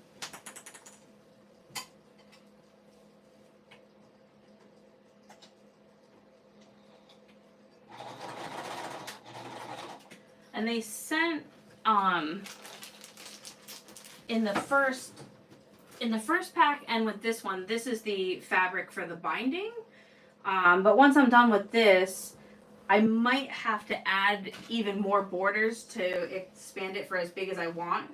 And they sent in the first pack and with this one, this is the fabric for the binding. But once I'm done with this, I might have to add even more borders to expand it for as big as I want.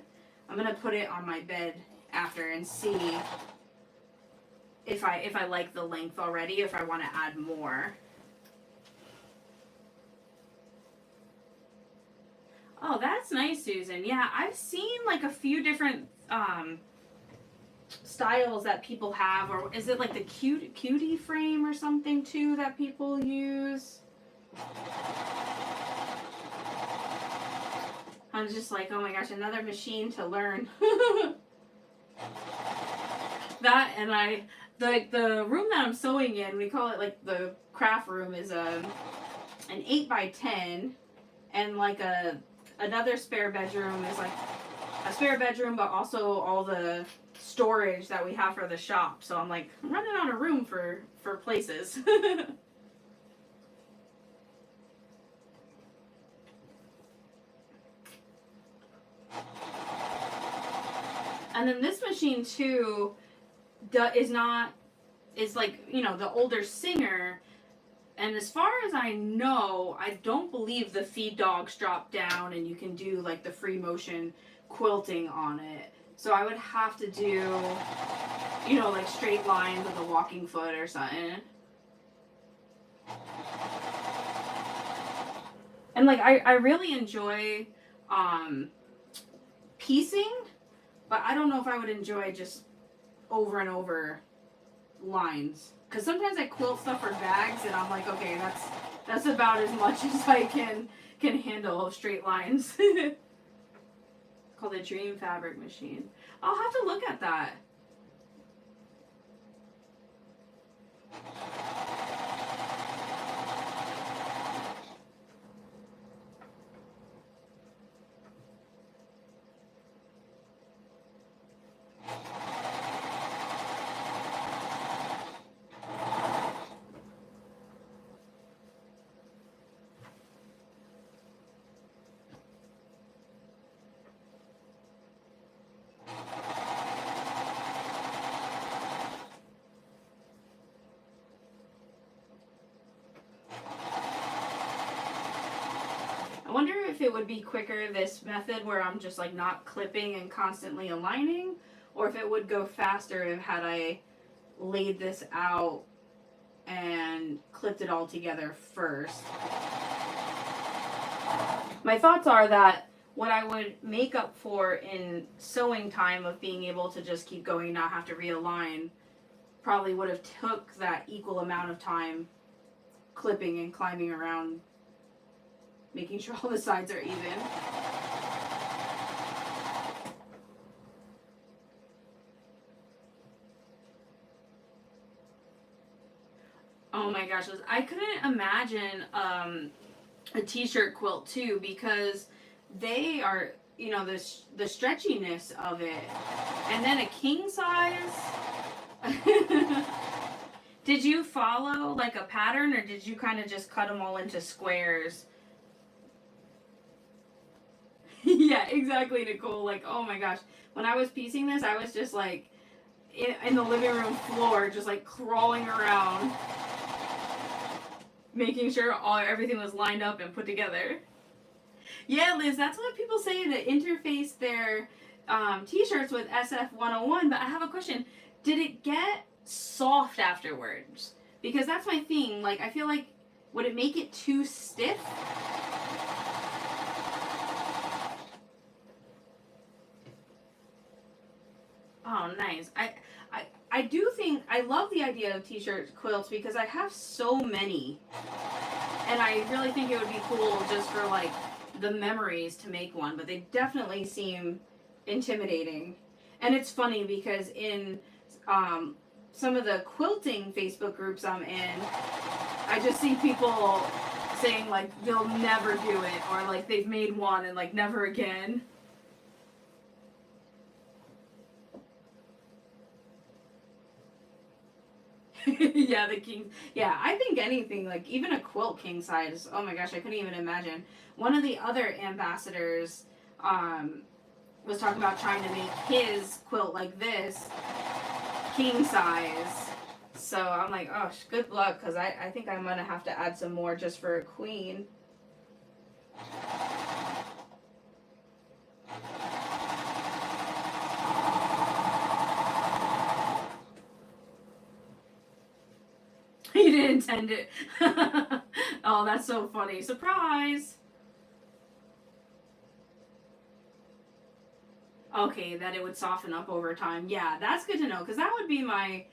I'm gonna put it on my bed after and see if I like the length already, if I want to add more. Oh, that's nice, Susan. Yeah, I've seen like a few different styles that people have, or is it like the cutie frame or something too that people use? I'm just like, oh my gosh, another machine to learn. That, and the room that I'm sewing in, we call it like the craft room, is an 8x10, and like another spare bedroom is like a spare bedroom, but also all the storage that we have for the shop. So I'm like, I'm running out of room for places. And then this machine too is like, you know, the older Singer. And as far as I know, I don't believe the feed dogs drop down and you can do like the free motion quilting on it. So I would have to do, you know, like straight lines with a walking foot or something. And like I really enjoy piecing, but I don't know if I would enjoy just over and over lines. Because sometimes I quilt stuff for bags and I'm like, okay, that's about as much as I can handle of straight lines. It's called a Dream Fabric Machine. I'll have to look at that. I wonder if it would be quicker, this method where I'm just like not clipping and constantly aligning, or if it would go faster had I laid this out and clipped it all together first. My thoughts are that what I would make up for in sewing time of being able to just keep going, not have to realign, probably would have took that equal amount of time clipping and climbing around, making sure all the sides are even. Oh my gosh, I couldn't imagine a t-shirt quilt too, because they are, you know, the stretchiness of it. And then a king size. Did you follow like a pattern, or did you kind of just cut them all into squares? Yeah, exactly, Nicole. Like, oh my gosh. When I was piecing this, I was just like in the living room floor, just like crawling around, making sure everything was lined up and put together. Yeah, Liz, that's what people say to interface their t-shirts with SF101, but I have a question. Did it get soft afterwards? Because that's my thing. Like, I feel like, would it make it too stiff? Oh, nice. I do think, I love the idea of t-shirt quilts because I have so many. And I really think it would be cool just for like the memories to make one, but they definitely seem intimidating. And it's funny because in some of the quilting Facebook groups I'm in, I just see people saying like they'll never do it, or like they've made one and like never again. Yeah, the king. Yeah, I think anything, like even a quilt king size. Oh my gosh, I couldn't even imagine. One of the other ambassadors was talking about trying to make his quilt like this, king size. So I'm like, oh, good luck, because I think I'm going to have to add some more just for a queen. You didn't intend it. Oh, that's so funny. Surprise! Okay, that it would soften up over time. Yeah, that's good to know, because that would be my...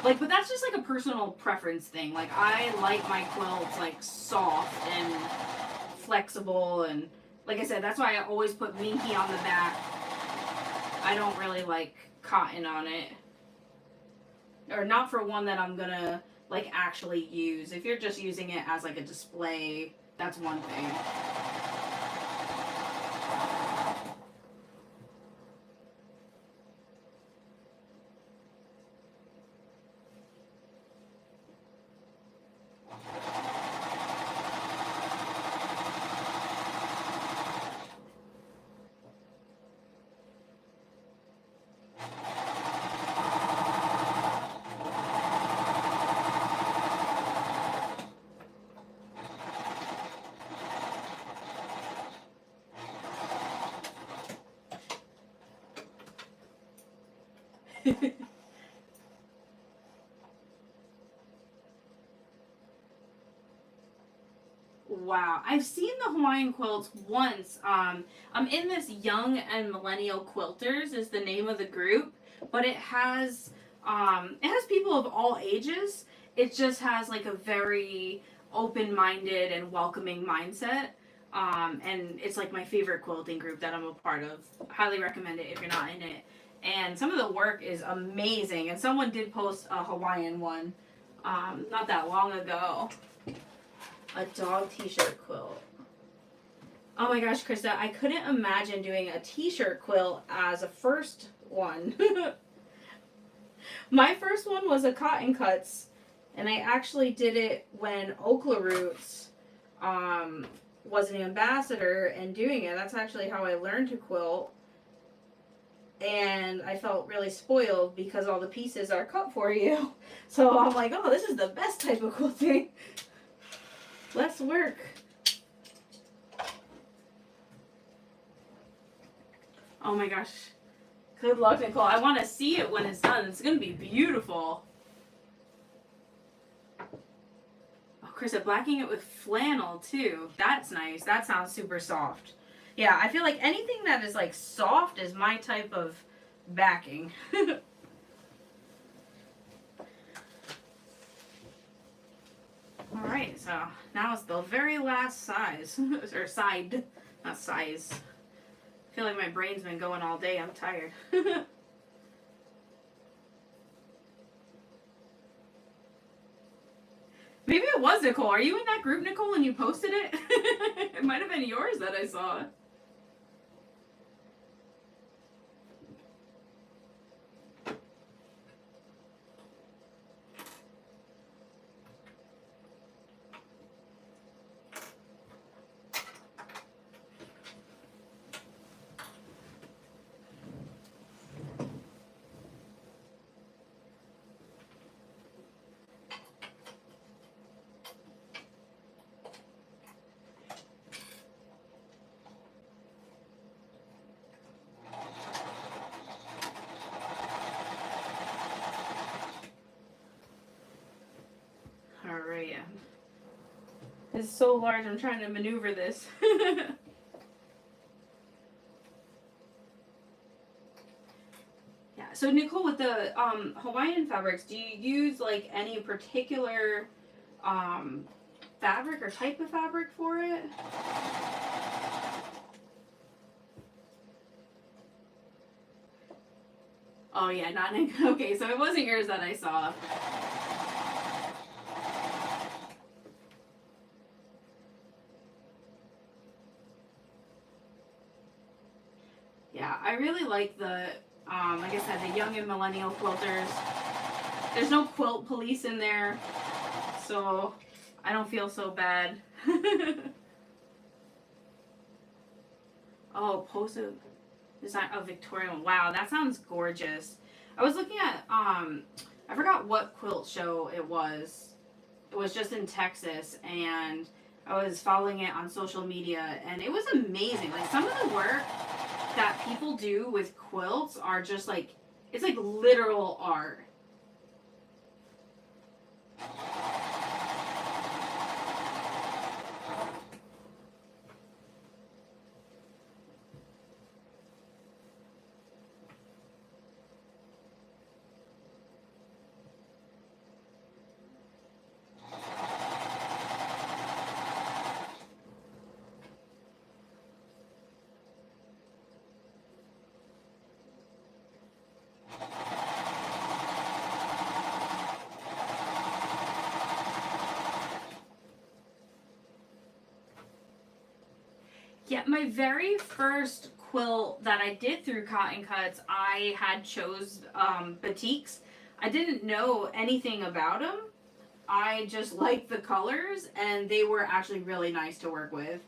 Like, but that's just like a personal preference thing. Like, I like my quilts, like, soft and flexible, and like I said, that's why I always put minky on the back. I don't really like cotton on it. Or not for one that I'm gonna, like, actually use. If you're just using it as, like, a display, that's one thing. Wow, I've seen the Hawaiian quilts once. I'm in this Young and Millennial Quilters is the name of the group, but it has people of all ages. It just has like a very open-minded and welcoming mindset. And it's like my favorite quilting group that I'm a part of. Highly recommend it if you're not in it. And some of the work is amazing. And someone did post a Hawaiian one not that long ago. A dog t-shirt quilt. Oh my gosh, Krista, I couldn't imagine doing a t-shirt quilt as a first one. My first one was a cotton cuts, and I actually did it when Okla Roots was an ambassador and doing it. That's actually how I learned to quilt. And I felt really spoiled because all the pieces are cut for you. So I'm like, oh, this is the best type of quilting. Less work. Oh my gosh. Good luck, Nicole. I want to see it when it's done. It's going to be beautiful. Oh, Krista, blacking it with flannel too. That's nice. That sounds super soft. Yeah, I feel like anything that is like soft is my type of backing. Alright, so now it's the very last size. Or side. Not size. I feel like my brain's been going all day. I'm tired. Maybe it was Nicole. Are you in that group, Nicole, and you posted it? It might have been yours that I saw. Alright, yeah. It's so large, I'm trying to maneuver this. Yeah, so Nicole, with the Hawaiian fabrics, do you use like any particular fabric or type of fabric for it? Oh yeah, not okay, so it wasn't yours that I saw. Yeah, I really like the, like I said, the Young and Millennial Quilters. There's no quilt police in there, so I don't feel so bad. Oh, post it. design of Victorian. Wow, that sounds gorgeous. I was looking at I forgot what quilt show it was. It was just in Texas, and I was following it on social media, and it was amazing. Like some of the work that people do with quilts are just like, it's like literal art. Yeah, my very first quilt that I did through Cotton Cuts, I had chose batiks. I didn't know anything about them. I just liked the colors, and they were actually really nice to work with.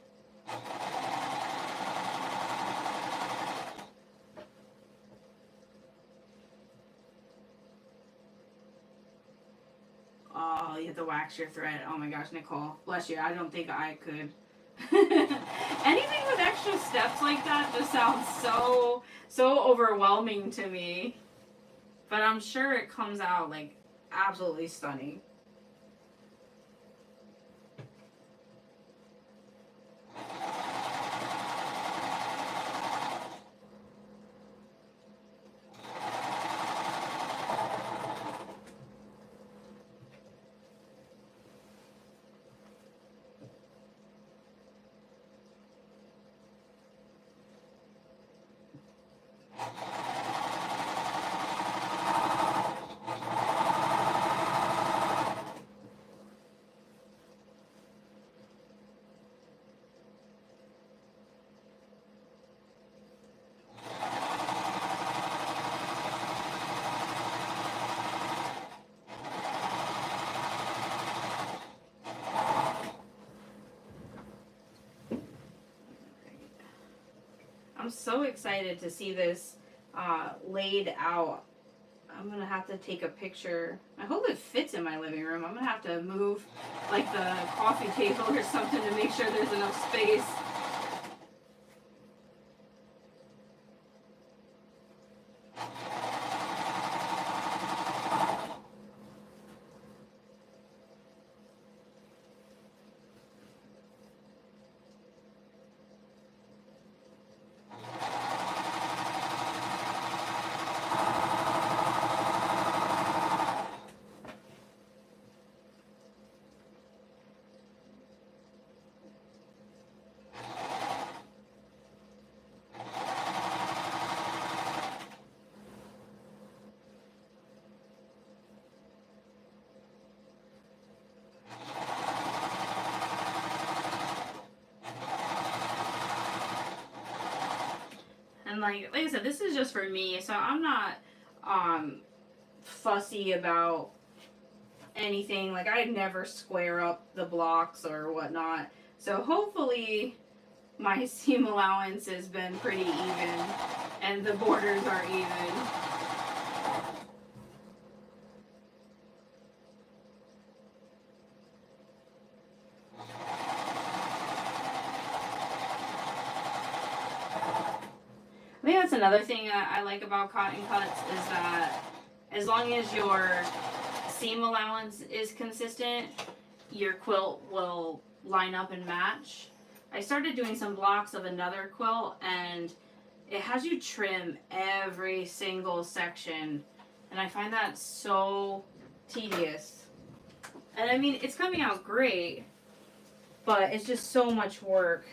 Oh, you have to wax your thread. Oh my gosh, Nicole. Bless you. I don't think I could. Anything with extra steps like that just sounds so overwhelming to me. But I'm sure it comes out like absolutely stunning. I'm so excited to see this laid out. I'm gonna have to take a picture. I hope it fits in my living room. I'm gonna have to move like the coffee table or something to make sure there's enough space. And like I said, this is just for me, so I'm not fussy about anything. Like I never square up the blocks or whatnot. So hopefully my seam allowance has been pretty even and the borders are even. I think that's another thing I like about Cotton Cuts is that as long as your seam allowance is consistent, your quilt will line up and match. I started doing some blocks of another quilt and it has you trim every single section, and I find that so tedious. And I mean, it's coming out great, but it's just so much work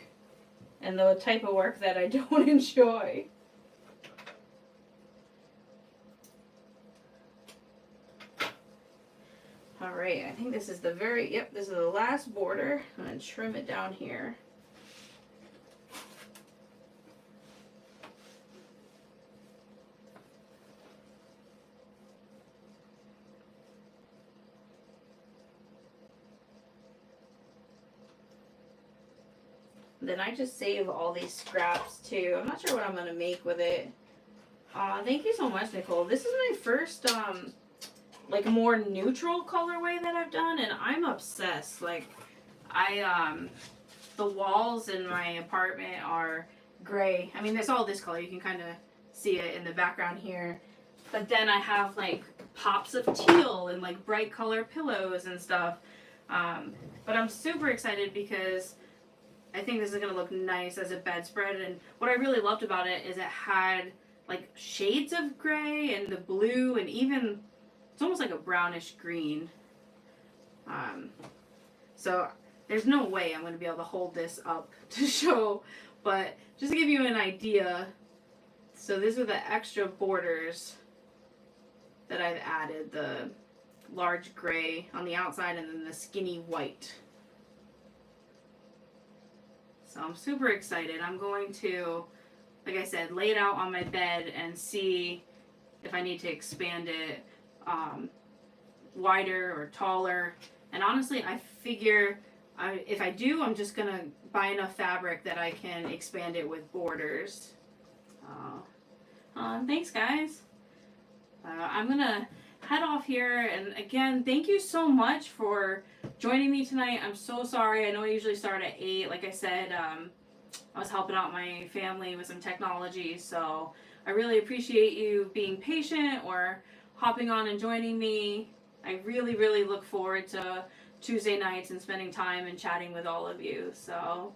and the type of work that I don't enjoy. Alright, I think this is the this is the last border. I'm going to trim it down here. Then I just save all these scraps too. I'm not sure what I'm gonna make with it. Thank you so much, Nicole. This is my first like more neutral colorway that I've done, and I'm obsessed. Like the walls in my apartment are gray. I mean, it's all this color. You can kind of see it in the background here. But then I have like pops of teal and like bright color pillows and stuff. But I'm super excited because I think this is going to look nice as a bedspread. And what I really loved about it is it had like shades of gray and the blue and even it's almost like a brownish green. So there's no way I'm going to be able to hold this up to show, but just to give you an idea, so these are the extra borders that I've added, the large gray on the outside and then the skinny white. So I'm super excited. I'm going to, like I said, lay it out on my bed and see if I need to expand it wider or taller. And honestly, I figure if I do, I'm just going to buy enough fabric that I can expand it with borders. Thanks, guys. I'm going to head off here. And again, thank you so much for joining me tonight. I'm so sorry. I know I usually start at 8. Like I said, I was helping out my family with some technology. So I really appreciate you being patient or hopping on and joining me. I really, really look forward to Tuesday nights and spending time and chatting with all of you. So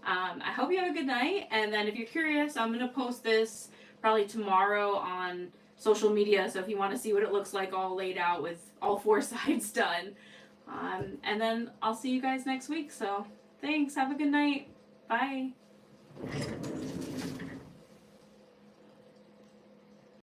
I hope you have a good night. And then if you're curious, I'm going to post this probably tomorrow on social media. So if you want to see what it looks like all laid out with all 4 sides done. And then I'll see you guys next week. So thanks. Have a good night. Bye.